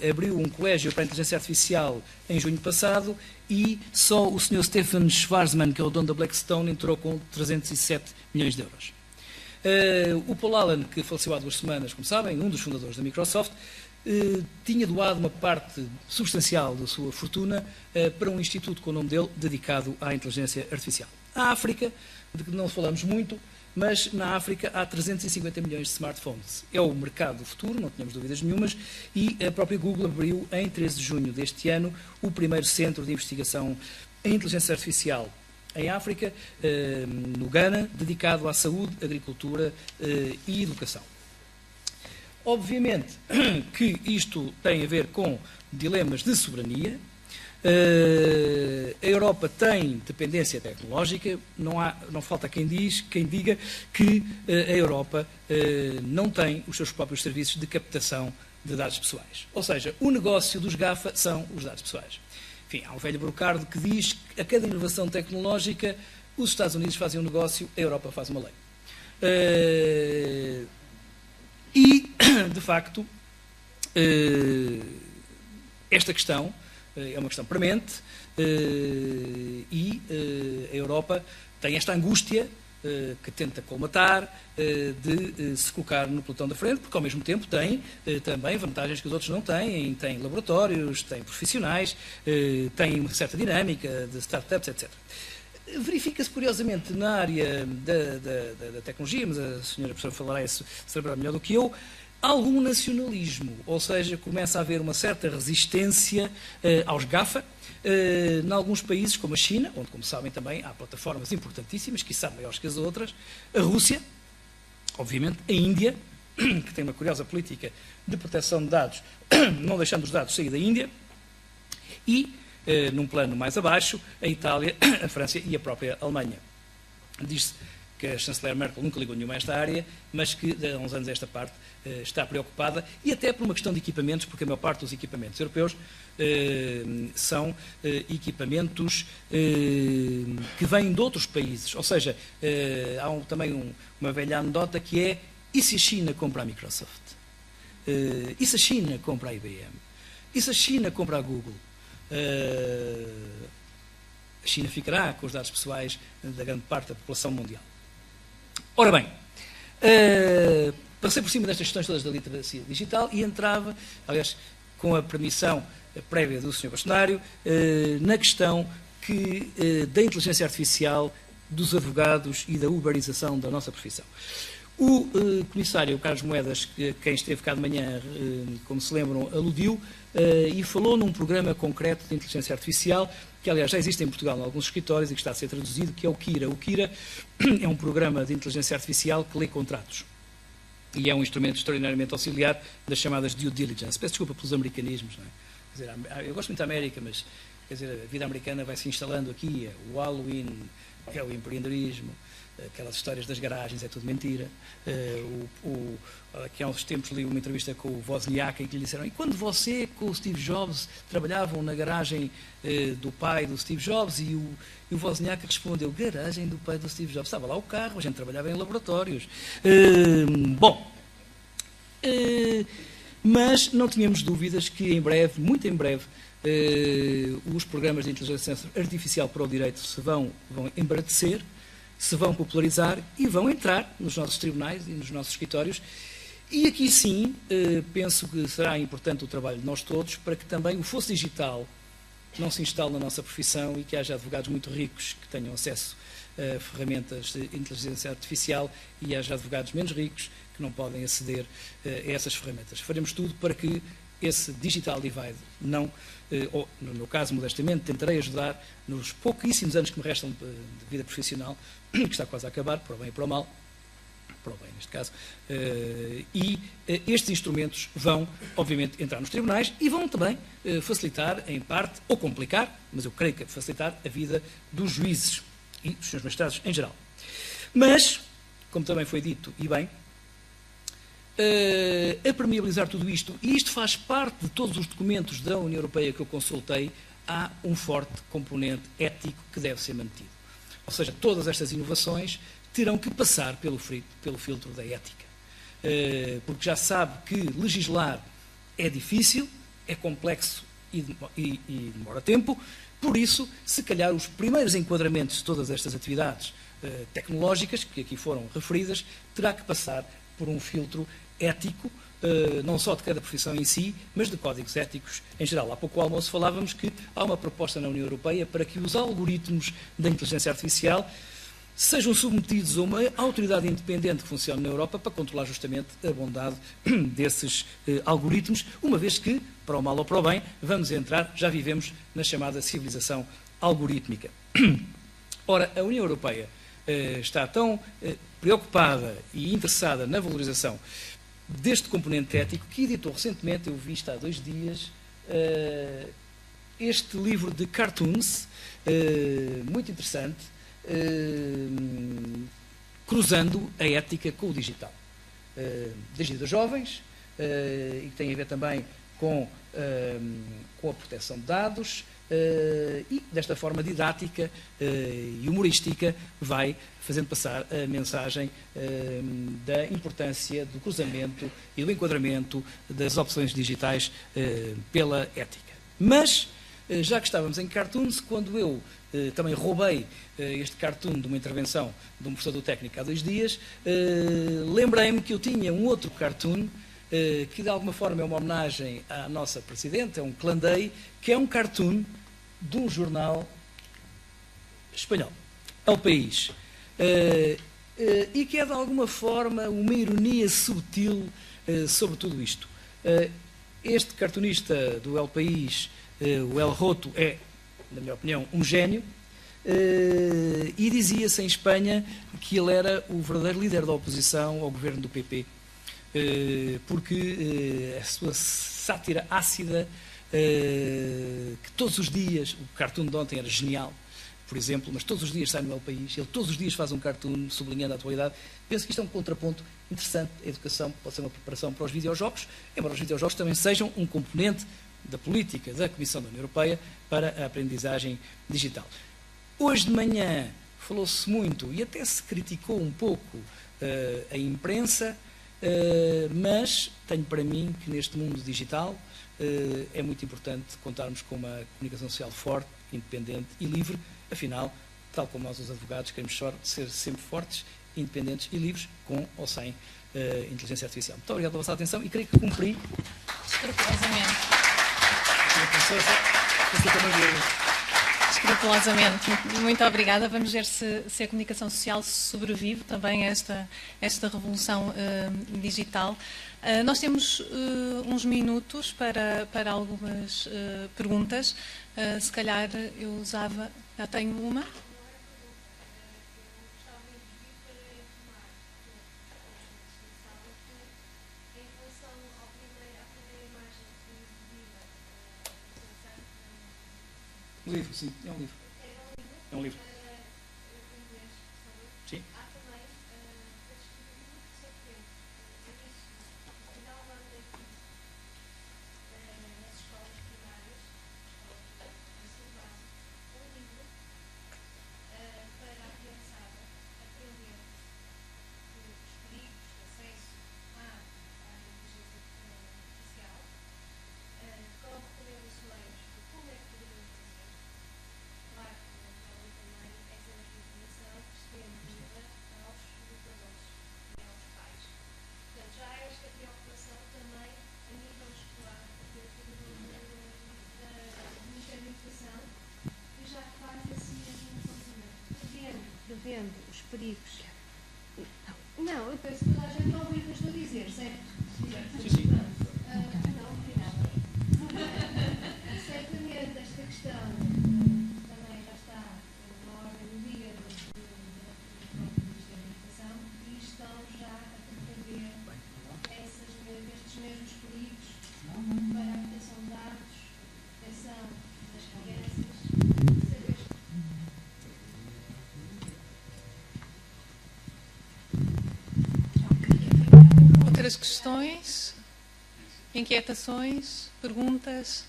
abriu um colégio para a inteligência artificial em junho passado, e só o Sr. Stephen Schwarzman, que é o dono da Blackstone, entrou com 307 milhões de euros. O Paul Allen, que faleceu há 2 semanas, como sabem, um dos fundadores da Microsoft, tinha doado uma parte substancial da sua fortuna para um instituto com o nome dele, dedicado à inteligência artificial. A África, de que não falamos muito, mas na África há 350 milhões de smartphones. É o mercado do futuro, não temos dúvidas nenhumas, e a própria Google abriu, em 13 de junho deste ano, o primeiro centro de investigação em inteligência artificial em África, no Ghana, dedicado à saúde, agricultura e educação. Obviamente que isto tem a ver com dilemas de soberania. A Europa tem dependência tecnológica, não falta quem diga que a Europa não tem os seus próprios serviços de captação de dados pessoais. Ou seja, o negócio dos GAFA são os dados pessoais. Enfim, há um velho brocardo que diz que a cada inovação tecnológica os Estados Unidos fazem um negócio, a Europa faz uma lei. E, de facto, esta questão é uma questão premente, e a Europa tem esta angústia que tenta colmatar, de se colocar no pelotão da frente, porque ao mesmo tempo tem também vantagens que os outros não têm, tem laboratórios, tem profissionais, tem uma certa dinâmica de startups, etc. Verifica-se, curiosamente, na área da tecnologia, mas a senhora professora falará isso, saberá melhor do que eu, algum nacionalismo, ou seja, começa a haver uma certa resistência aos GAFA, em alguns países, como a China, onde, como sabem, também há plataformas importantíssimas, quiçá maiores que as outras, a Rússia, obviamente, a Índia, que tem uma curiosa política de proteção de dados, não deixando os dados sair da Índia, e num plano mais abaixo, a Itália, a França e a própria Alemanha. Diz-se que a chanceler Merkel nunca ligou nenhuma a esta área, mas que há uns anos esta parte está preocupada, e até por uma questão de equipamentos, porque a maior parte dos equipamentos europeus são equipamentos que vêm de outros países. Ou seja, há também uma velha anedota que é: e se a China compra a Microsoft? E se a China compra a IBM? E se a China compra a Google? A China ficará com os dados pessoais da grande parte da população mundial. Ora bem, passei por cima destas questões todas da literacia digital e entrava, aliás, com a permissão prévia do Sr. Bastonário, na questão da inteligência artificial, dos advogados e da uberização da nossa profissão. O comissário Carlos Moedas, quem esteve cá de manhã, como se lembram, aludiu e falou num programa concreto de inteligência artificial, que aliás já existe em Portugal em alguns escritórios e que está a ser traduzido, que é o Kira. O Kira é um programa de inteligência artificial que lê contratos e é um instrumento extraordinariamente auxiliar das chamadas due diligence. Peço desculpa pelos americanismos, não é? Quer dizer, eu gosto muito da América, mas quer dizer, a vida americana vai se instalando aqui, o Halloween, é o empreendedorismo, aquelas histórias das garagens, é tudo mentira. Aqui há uns tempos li uma entrevista com o Wozniak em que lhe disseram: e quando você com o Steve Jobs trabalhavam na garagem do pai do Steve Jobs? E o Wozniak respondeu: garagem do pai do Steve Jobs? Estava lá o carro, a gente trabalhava em laboratórios. Mas não tínhamos dúvidas que em breve, muito em breve, os programas de inteligência artificial para o direito se vão embaratecer, se vão popularizar e vão entrar nos nossos tribunais e nos nossos escritórios. E aqui sim, penso que será importante o trabalho de nós todos para que também o fosso digital não se instale na nossa profissão e que haja advogados muito ricos que tenham acesso a ferramentas de inteligência artificial e haja advogados menos ricos que não podem aceder a essas ferramentas. Faremos tudo para que esse digital divide não, ou no meu caso, modestamente, tentarei ajudar nos pouquíssimos anos que me restam de vida profissional, que está quase a acabar, para o bem e para o mal, para o bem neste caso, e estes instrumentos vão, obviamente, entrar nos tribunais e vão também facilitar, em parte, ou complicar, mas eu creio que facilitar a vida dos juízes e dos seus magistrados em geral. Mas, como também foi dito, e bem, a permeabilizar tudo isto, e isto faz parte de todos os documentos da União Europeia que eu consultei, há um forte componente ético que deve ser mantido. Ou seja, todas estas inovações terão que passar pelo filtro da ética. Porque já sabe que legislar é difícil, é complexo e demora tempo, por isso, se calhar, os primeiros enquadramentos de todas estas atividades tecnológicas, que aqui foram referidas, terá que passar por um filtro ético, não só de cada profissão em si, mas de códigos éticos em geral. Há pouco ao almoço falávamos que há uma proposta na União Europeia para que os algoritmos da inteligência artificial sejam submetidos a uma autoridade independente que funcione na Europa para controlar justamente a bondade desses algoritmos, uma vez que, para o mal ou para o bem, vamos entrar, já vivemos na chamada civilização algorítmica. Ora, a União Europeia está tão preocupada e interessada na valorização deste componente ético que editou recentemente, eu vi isto há 2 dias, este livro de cartoons, muito interessante, cruzando a ética com o digital. Dirigido a jovens, e que tem a ver também com a proteção de dados, e desta forma didática e humorística vai fazendo passar a mensagem da importância do cruzamento e do enquadramento das opções digitais pela ética. Mas, já que estávamos em cartoons, quando eu também roubei este cartoon de uma intervenção de um professor do técnico há 2 dias, lembrei-me que eu tinha um outro cartoon que de alguma forma é uma homenagem à nossa Presidente, é um clandei, que é um cartoon de um jornal espanhol, El País, e que é de alguma forma uma ironia subtil sobre tudo isto. Este cartunista do El País, o El Roto, é, na minha opinião, um gênio, e dizia-se em Espanha que ele era o verdadeiro líder da oposição ao governo do PP, porque a sua sátira ácida que todos os dias, o cartoon de ontem era genial, por exemplo, mas todos os dias sai no El País, ele todos os dias faz um cartoon sublinhando a atualidade. Penso que isto é um contraponto interessante. A educação pode ser uma preparação para os videojogos, embora os videojogos também sejam um componente da política da Comissão da União Europeia para a aprendizagem digital. Hoje de manhã falou-se muito e até se criticou um pouco a imprensa, mas tenho para mim que neste mundo digital é muito importante contarmos com uma comunicação social forte, independente e livre. Afinal, tal como nós os advogados queremos ser sempre fortes, independentes e livres, com ou sem inteligência artificial. Muito obrigado pela vossa atenção e creio que cumpri. Escrupulosamente. Escrupulosamente. Muito obrigada. Vamos ver se a comunicação social sobrevive também a esta revolução digital. Nós temos uns minutos para algumas perguntas. Se calhar eu usava... Já tenho uma. Um livro, sim, é um livro. É um livro. Sim. Vendo os perigos. Não, eu penso que toda a gente vai ouvir o que eu estou a dizer, certo? Sim, sim. Não, obrigada. Certamente esta questão também já está na ordem do dia do Ministério da Educação e estão já a prever estes mesmos perigos para a proteção de dados, proteção das crianças. Outras questões, inquietações, perguntas?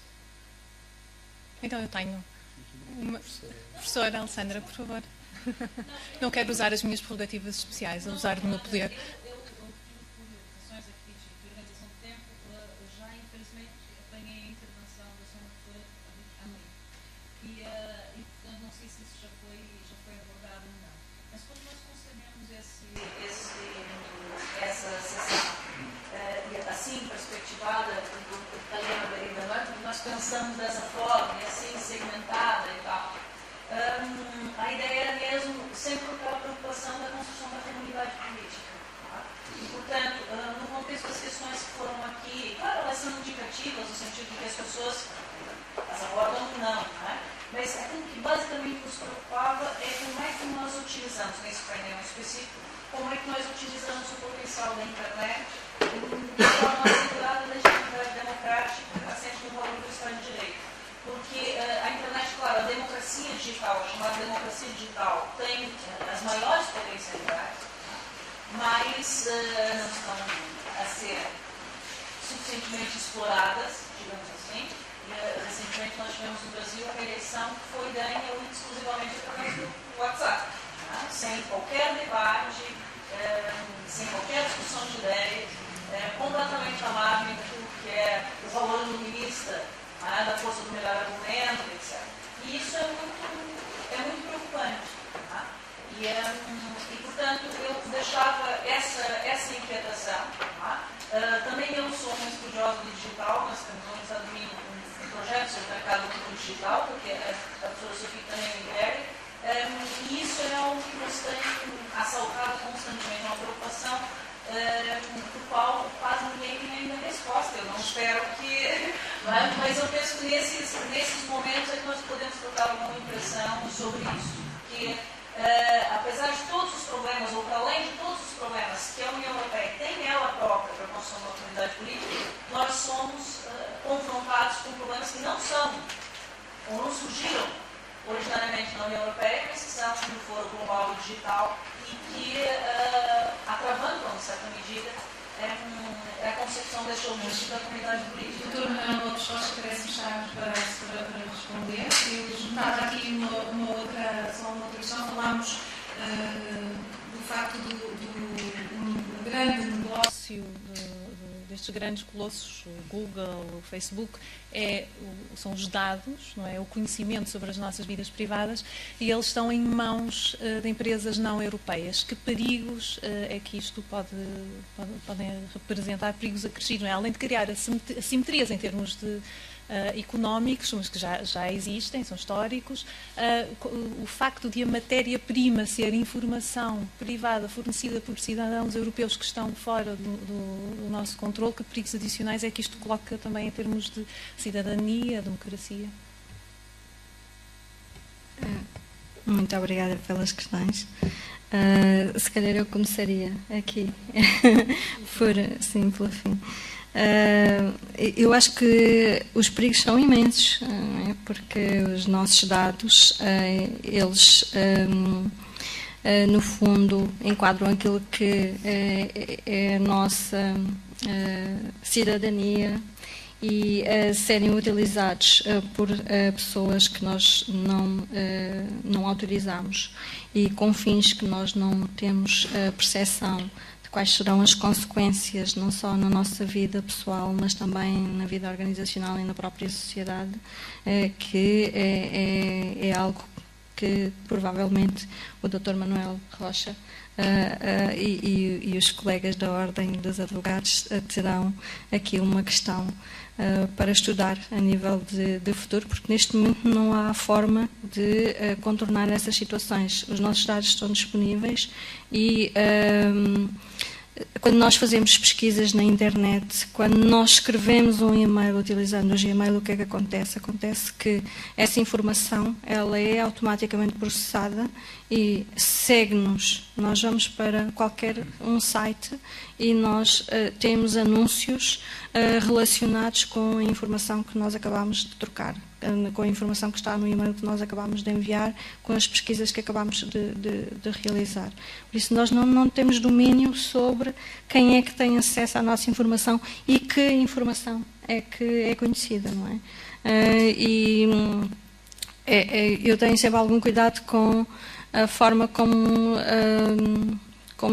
Então eu tenho uma. Professora Alessandra, por favor. Não quero usar as minhas prerrogativas especiais, a usar do meu poder. Pensamos dessa forma, e assim segmentada e tal. A ideia era mesmo sempre aquela preocupação da construção da comunidade política. Tá? E, portanto, no contexto das questões que foram aqui, claro, elas são indicativas, no sentido de que as pessoas as abordam ou não, né? Mas aquilo que basicamente nos preocupava é como é que nós utilizamos, nesse painel específico, como é que nós utilizamos o potencial da internet de forma a assegurar a legitimidade democrática assente no valor do Estado de Direito. Porque a internet, claro, a democracia digital, a chamada democracia digital, tem as maiores potencialidades, mas não estão a ser suficientemente exploradas, digamos assim. Recentemente nós tivemos no Brasil uma eleição que foi ganha exclusivamente através do WhatsApp, né? Sem qualquer debate, sem qualquer discussão de ideias, completamente à margem daquilo que é o valor iluminista, da força do melhor argumento, etc. E isso é muito preocupante. Tá? E, portanto, eu deixava essa inquietação. Tá? Também eu sou uma estudiosa do digital, nós temos no Estado de um projeto sobre o mercado do digital, porque a professora Sofia também é integra, e isso é algo que nos tem assaltado constantemente, uma preocupação do qual quase ninguém tem ainda resposta. Eu não espero que... Mas eu penso que nesses momentos é que nós podemos trocar alguma impressão sobre isso. Que, apesar de todos os problemas, ou para além de todos os problemas que a União Europeia tem ela própria para a construção da autoridade política, nós somos confrontados com problemas que não são, ou não surgiram originariamente na União Europeia, mas que são do Foro Global do Digital e que atravantam, em certa medida, a concepção deste objetivo da comunidade política. Doutor Manuel Lopes Rocha parece estar preparado para responder. Eu juntava aqui uma outra questão. Falámos do facto do grande negócio destes grandes colossos, o Google, o Facebook, são os dados, não é? O conhecimento sobre as nossas vidas privadas, e eles estão em mãos de empresas não europeias. Que perigos é que isto podem representar, perigos acrescidos, não é? Além de criar assimetrias em termos de económicos, mas que já existem, são históricos, o facto de a matéria-prima ser informação privada fornecida por cidadãos europeus que estão fora do nosso controle, que perigos adicionais é que isto coloca também em termos de cidadania, democracia? Muito obrigada pelas questões. Se calhar eu começaria aqui, pelo fim. Eu acho que os perigos são imensos, porque os nossos dados, eles, no fundo, enquadram aquilo que é a nossa cidadania e serem utilizados por pessoas que nós não autorizamos e com fins que nós não temos percepção quais serão as consequências, não só na nossa vida pessoal, mas também na vida organizacional e na própria sociedade, que é algo que provavelmente o Dr. Manuel Rocha e os colegas da Ordem dos Advogados terão aqui uma questão para estudar a nível de futuro, porque neste momento não há forma de contornar essas situações. Os nossos dados estão disponíveis e quando nós fazemos pesquisas na internet, quando nós escrevemos um e-mail utilizando o Gmail, o que é que acontece? Acontece que essa informação ela é automaticamente processada e segue-nos. Nós vamos para qualquer um site e nós temos anúncios relacionados com a informação que nós acabamos de trocar, com a informação que está no e-mail que nós acabamos de enviar, com as pesquisas que acabamos de realizar. Por isso, nós não temos domínio sobre quem é que tem acesso à nossa informação e que informação é que é conhecida, não é? Eu tenho sempre algum cuidado com a forma como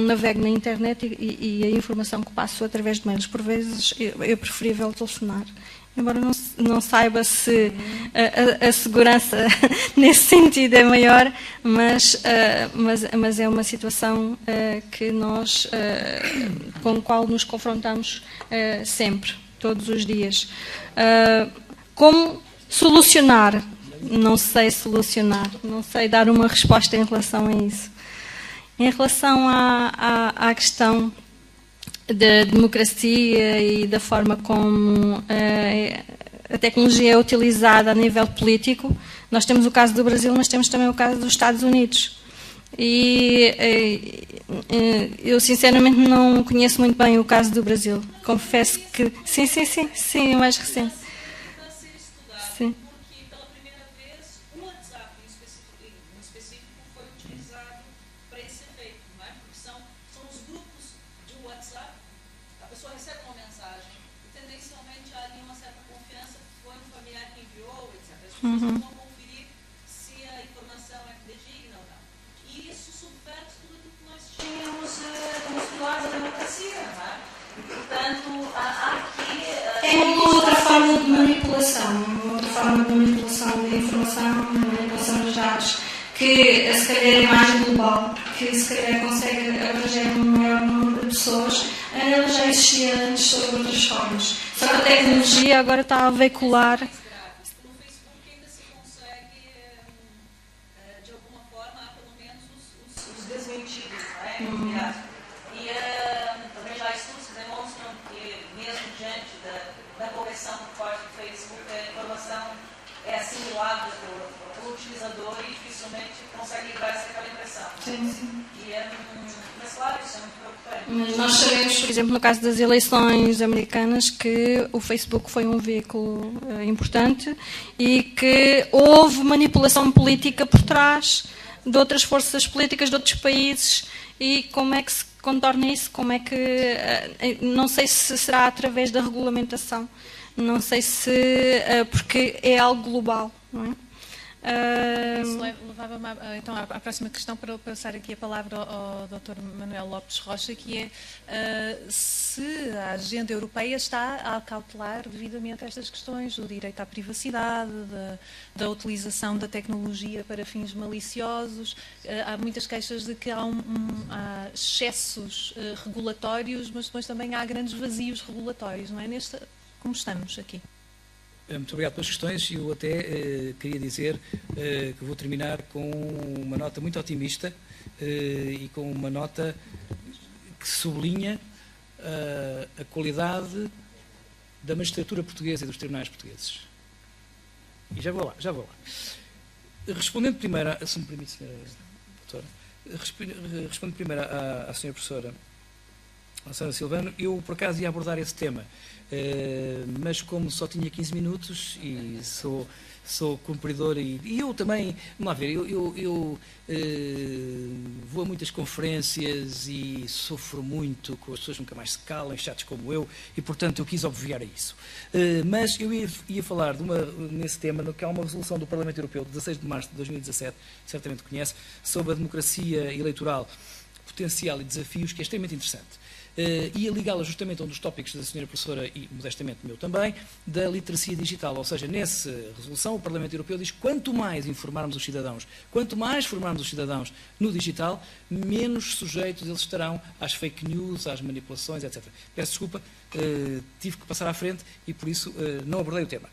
navego na internet e a informação que passo através de mails. Por vezes, eu preferível telefonar. Embora não saiba se a segurança nesse sentido é maior, mas é uma situação que nós, com a qual nos confrontamos sempre, todos os dias. Como solucionar? Não sei solucionar, não sei dar uma resposta em relação a isso. Em relação à questão da democracia e da forma como a tecnologia é utilizada a nível político, nós temos o caso do Brasil, mas temos também o caso dos Estados Unidos. E eu sinceramente não conheço muito bem o caso do Brasil. Confesso que sim, o mais recente. Sim. Uhum. Vão conferir se a informação é fidedigna ou não. E isso subverte tudo que nós tínhamos como pilares da democracia, não é? E, portanto, há aqui... É uma outra forma de manipulação da informação, de manipulação dos dados, que se calhar é mais global, que se calhar consegue abranger um maior número de pessoas. Ela já existia antes sobre outras formas. Só que a tecnologia agora está a veicular... E também já há estudos que demonstram que, mesmo diante da correção por parte do Facebook, a informação é assimilado pelo utilizador e dificilmente consegue dar aquela impressão. Sim. Mas claro, isso é muito preocupante. Nós sabemos, por exemplo, no caso das eleições americanas, que o Facebook foi um veículo importante e que houve manipulação política por trás de outras forças políticas de outros países. E como é que se contorna isso? Como é que, não sei se será através da regulamentação, não sei se, porque é algo global, não é? Isso levava-me então à próxima questão, para passar aqui a palavra ao Dr. Manuel Lopes Rocha, que é se a agenda europeia está a acautelar devidamente estas questões do direito à privacidade, da utilização da tecnologia para fins maliciosos. Há muitas queixas de que há excessos regulatórios, mas depois também há grandes vazios regulatórios, não é? Como estamos aqui? Muito obrigado pelas questões. Eu até queria dizer que vou terminar com uma nota muito otimista e com uma nota que sublinha a qualidade da magistratura portuguesa e dos tribunais portugueses. E já vou lá. Respondendo primeiro, se me permite, senhora doutora, respondendo primeiro à senhora professora, à senhora Silvano, eu por acaso ia abordar esse tema, mas como só tinha 15 minutos e sou cumpridor e eu também, vamos lá ver, eu vou a muitas conferências e sofro muito com as pessoas que nunca mais se calam, chatos como eu, e portanto eu quis obviar a isso. Mas eu ia falar nesse tema, que há uma resolução do Parlamento Europeu de 16 de março de 2017, certamente conhece, sobre a democracia eleitoral, potencial e desafios, que é extremamente interessante. E a ligá-la justamente a um dos tópicos da senhora professora e, modestamente, meu também, da literacia digital. Ou seja, nessa resolução, o Parlamento Europeu diz que quanto mais informarmos os cidadãos, quanto mais formarmos os cidadãos no digital, menos sujeitos eles estarão às fake news, às manipulações, etc. Peço desculpa, tive que passar à frente e, por isso, não abordei o tema.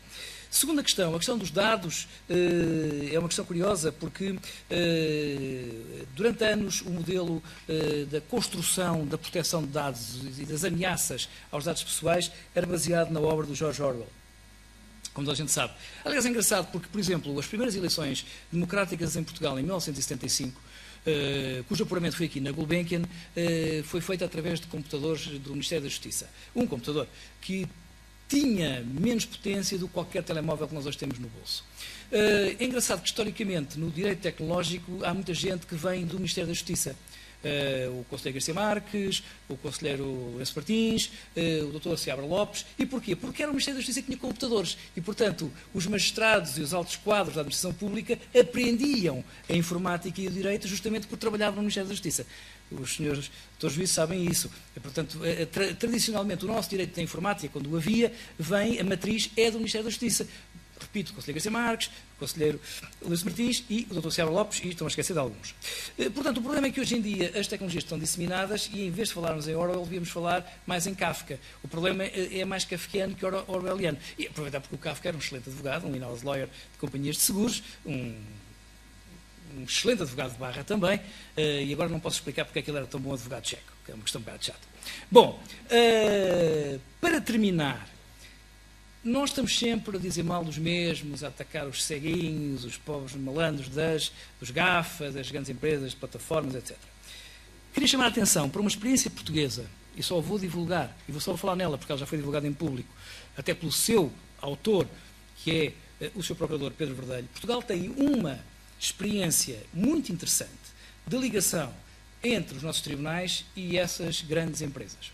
Segunda questão, a questão dos dados é uma questão curiosa porque durante anos o modelo da construção da proteção de dados e das ameaças aos dados pessoais era baseado na obra do George Orwell, como toda a gente sabe. Aliás, é engraçado porque, por exemplo, as primeiras eleições democráticas em Portugal em 1975, cujo apuramento foi aqui na Gulbenkian, foi feito através de computadores do Ministério da Justiça. Um computador que tinha menos potência do que qualquer telemóvel que nós hoje temos no bolso. É engraçado que, historicamente, no direito tecnológico, há muita gente que vem do Ministério da Justiça. O conselheiro Garcia Marques, o conselheiro Lourenço Martins, o Dr. Seabra Lopes. E porquê? Porque era o Ministério da Justiça que tinha computadores. E, portanto, os magistrados e os altos quadros da administração pública aprendiam a informática e o direito justamente por trabalhar no Ministério da Justiça. Os senhores doutor juízes sabem isso. Portanto, tradicionalmente, o nosso direito da informática, quando o havia, a matriz é do Ministério da Justiça. Repito, o conselheiro Garcia Marques, o conselheiro Lourenço Martins e o Dr. Seabra Lopes, e estão a esquecer de alguns. Portanto, o problema é que hoje em dia as tecnologias estão disseminadas e, em vez de falarmos em Orwell, devíamos falar mais em Kafka. O problema é mais kafkiano que orwelliano. E aproveitar porque o Kafka era um excelente advogado, um in-house lawyer de companhias de seguros, um excelente advogado de barra também, e agora não posso explicar porque é que ele era tão bom advogado checo, que é uma questão um bocado chata. Bom, para terminar, nós estamos sempre a dizer mal dos mesmos, a atacar os ceguinhos, os pobres malandros dos GAFA, das grandes empresas, plataformas, etc. Queria chamar a atenção para uma experiência portuguesa, e só vou divulgar, e vou só falar nela porque ela já foi divulgada em público, até pelo seu autor, que é o seu procurador Pedro Verdelho. Portugal tem uma experiência muito interessante de ligação entre os nossos tribunais e essas grandes empresas,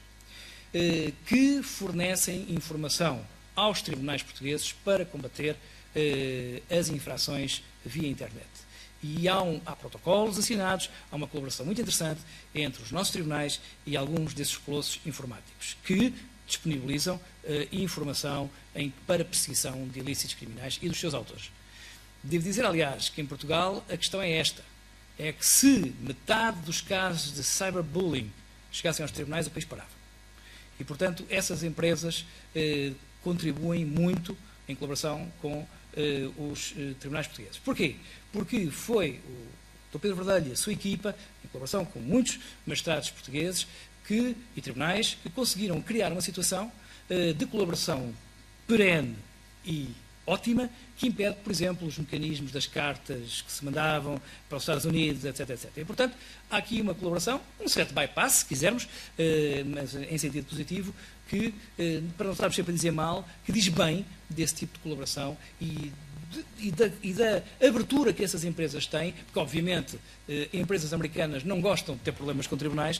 que fornecem informação aos tribunais portugueses para combater as infrações via internet. E há protocolos assinados, há uma colaboração muito interessante entre os nossos tribunais e alguns desses colossos informáticos, que disponibilizam informação para perseguição de ilícitos criminais e dos seus autores. Devo dizer, aliás, que em Portugal a questão é esta, é que se metade dos casos de cyberbullying chegassem aos tribunais, o país parava. E, portanto, essas empresas contribuem muito em colaboração com os tribunais portugueses. Porquê? Porque foi o Dr. Pedro Verdelho e a sua equipa, em colaboração com muitos magistrados portugueses e tribunais, que conseguiram criar uma situação de colaboração perene e ótima, que impede, por exemplo, os mecanismos das cartas que se mandavam para os Estados Unidos, etc, etc. E, portanto, há aqui uma colaboração, um certo bypass, se quisermos, mas em sentido positivo, que, para não estarmos sempre a dizer mal, que diz bem desse tipo de colaboração e da abertura que essas empresas têm, porque, obviamente, empresas americanas não gostam de ter problemas com tribunais,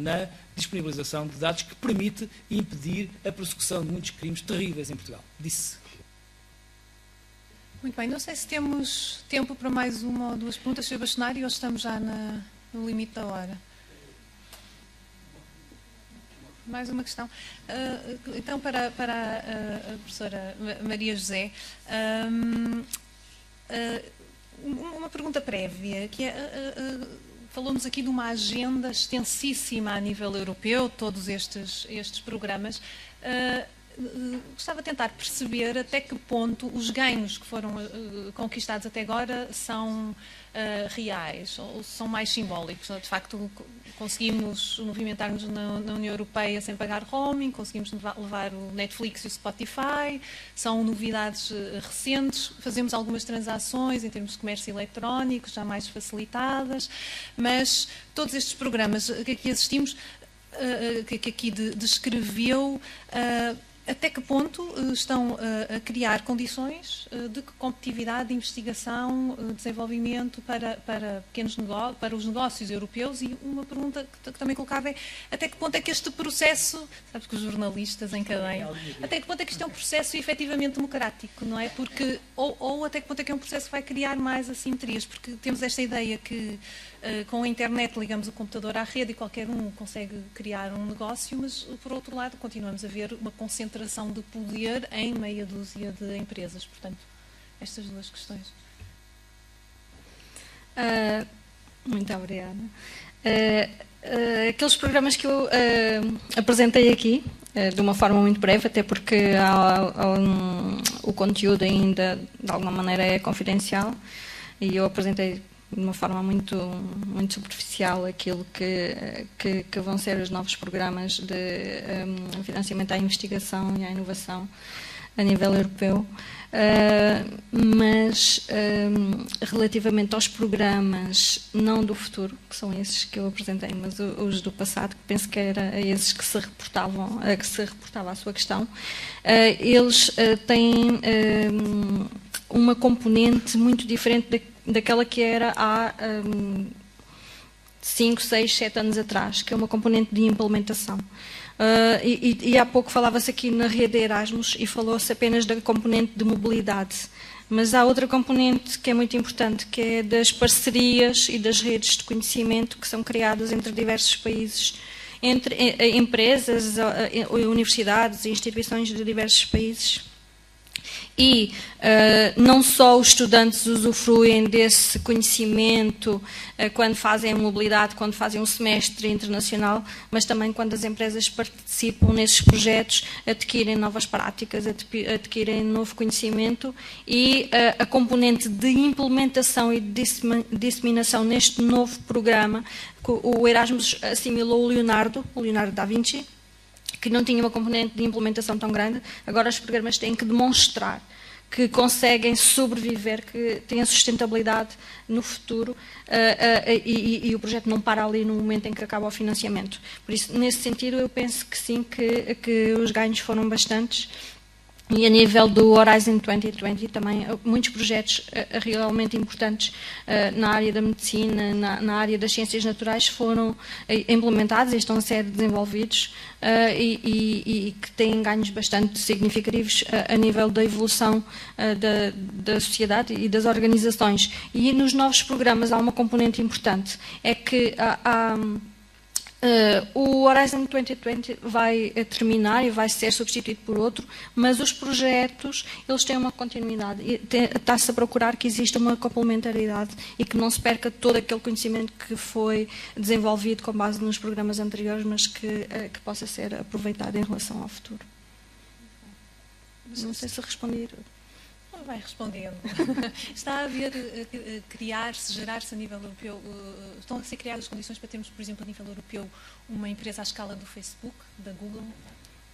na disponibilização de dados que permite impedir a prossecução de muitos crimes terríveis em Portugal. Disse. Muito bem, não sei se temos tempo para mais uma ou duas perguntas, Sr. Bastonário, ou estamos já no limite da hora. Mais uma questão. Então, para a professora Maria José, uma pergunta prévia, que é, falou-nos aqui de uma agenda extensíssima a nível europeu, todos estes programas. Gostava de tentar perceber até que ponto os ganhos que foram conquistados até agora são reais ou são mais simbólicos. De facto, conseguimos movimentar-nos na União Europeia sem pagar roaming, conseguimos levar o Netflix e o Spotify, são novidades recentes, fazemos algumas transações em termos de comércio eletrónico, já mais facilitadas, mas todos estes programas que aqui assistimos, que aqui descreveu, até que ponto estão a criar condições de competitividade, de investigação, desenvolvimento para pequenos negócios, para os negócios europeus? E uma pergunta que também colocava é, até que ponto é que este processo, sabes que os jornalistas encadeiam, até que ponto é que isto é um processo efetivamente democrático, não é? Porque, ou até que ponto é que é um processo que vai criar mais assimetrias? Porque temos esta ideia que com a internet ligamos o computador à rede e qualquer um consegue criar um negócio, mas por outro lado continuamos a ver uma concentração de poder em meia dúzia de empresas. Portanto, estas duas questões. Muito obrigada. Aqueles programas que eu apresentei aqui, de uma forma muito breve, até porque o conteúdo ainda de alguma maneira é confidencial, e eu apresentei de uma forma muito superficial aquilo que vão ser os novos programas de financiamento à investigação e à inovação a nível europeu. Mas relativamente aos programas não do futuro, que são esses que eu apresentei, mas os do passado, que penso que era a esses que se reportava a sua questão, eles têm uma componente muito diferente daquela que era há 5, 6, 7 anos atrás, que é uma componente de implementação. E há pouco falava-se aqui na rede Erasmus e falou-se apenas da componente de mobilidade. Mas há outra componente que é muito importante, que é das parcerias e das redes de conhecimento que são criadas entre diversos países, entre empresas, universidades e instituições de diversos países. E não só os estudantes usufruem desse conhecimento quando fazem a mobilidade, quando fazem um semestre internacional, mas também quando as empresas participam nesses projetos, adquirem novas práticas, adquirem novo conhecimento, e a componente de implementação e de disseminação neste novo programa, o Erasmus assimilou o Leonardo da Vinci, que não tinha uma componente de implementação tão grande. Agora os programas têm que demonstrar que conseguem sobreviver, que têm a sustentabilidade no futuro, e o projeto não para ali no momento em que acaba o financiamento. Por isso, nesse sentido, eu penso que sim, que os ganhos foram bastantes. E a nível do Horizon 2020 também, muitos projetos realmente importantes na área da medicina, na área das ciências naturais foram implementados e estão a ser desenvolvidos, e que têm ganhos bastante significativos a nível da evolução da sociedade e das organizações. E nos novos programas há uma componente importante, é que o Horizon 2020 vai terminar e vai ser substituído por outro, mas os projetos, eles têm uma continuidade, e está-se a procurar que exista uma complementaridade e que não se perca todo aquele conhecimento que foi desenvolvido com base nos programas anteriores, mas que possa ser aproveitado em relação ao futuro. Não sei se respondi. Vai respondendo. Está a haver, criar-se, gerar-se a nível europeu, estão a ser criadas condições para termos, por exemplo, a nível europeu, uma empresa à escala do Facebook, da Google?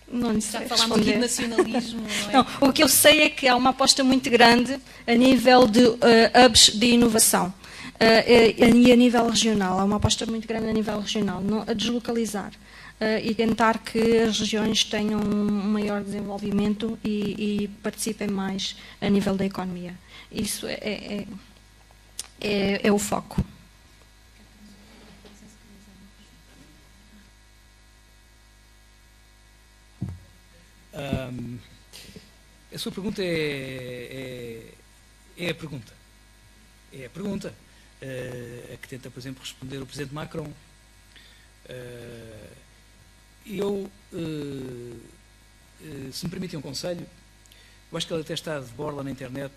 Não lhe Já sei falámos aqui de responder. nacionalismo, não é? Não, o que eu sei é que há uma aposta muito grande a nível de hubs de inovação e a nível regional. Há uma aposta muito grande a nível regional, a deslocalizar e tentar que as regiões tenham um maior desenvolvimento e participem mais a nível da economia. Isso é o foco. A sua pergunta é a pergunta. É a pergunta a que tenta, por exemplo, responder o Presidente Macron. Se me permitem um conselho, eu acho que ele até está de borla na internet,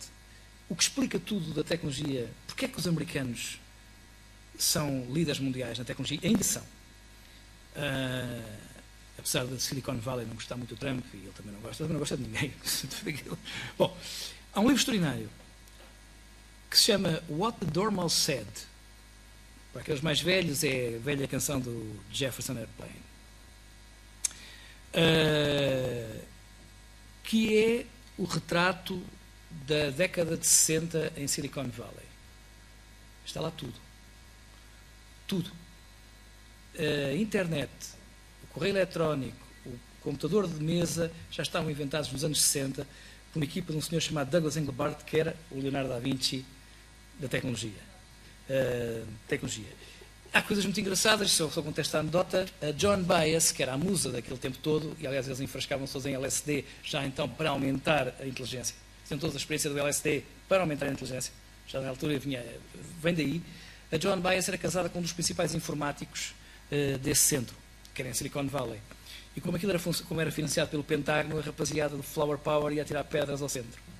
o que explica tudo da tecnologia, porque é que os americanos são líderes mundiais na tecnologia, ainda são. Apesar de Silicon Valley não gostar muito do Trump, e ele também não gosta de ninguém. Bom, há um livro extraordinário que se chama What the Dormouse Said. Para aqueles mais velhos, é a velha canção do Jefferson Airplane. Que é o retrato da década de 60 em Silicon Valley. Está lá tudo. Tudo. A internet, o correio eletrónico, o computador de mesa já estavam inventados nos anos 60 por uma equipa de um senhor chamado Douglas Engelbart, que era o Leonardo da Vinci da tecnologia. Há coisas muito engraçadas, só conto esta anedota. A John Baez, que era a musa daquele tempo todo, e aliás eles enfrascavam-se todos em LSD, já então para aumentar a inteligência. Tinham toda a experiência do LSD para aumentar a inteligência. Já na altura vem daí. A John Baez era casada com um dos principais informáticos desse centro, que era em Silicon Valley. E como aquilo era financiado pelo Pentágono, a rapaziada do Flower Power ia tirar pedras ao centro.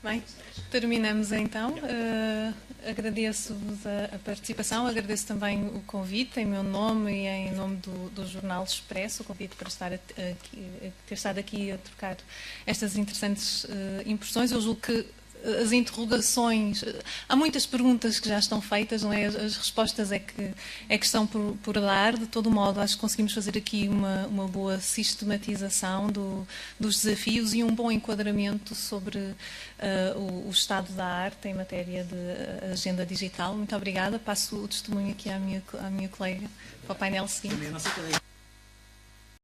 Bem, terminamos então. Agradeço-vos a participação, agradeço também o convite em meu nome e em nome do Jornal Expresso, o convite para ter estado aqui a trocar estas interessantes impressões. Eu julgo que as interrogações, há muitas perguntas que já estão feitas, não é? As respostas é que estão por dar. De todo modo, acho que conseguimos fazer aqui uma boa sistematização dos desafios e um bom enquadramento sobre o estado da arte em matéria de agenda digital. Muito obrigada. Passo o testemunho aqui à minha colega para o painel seguinte.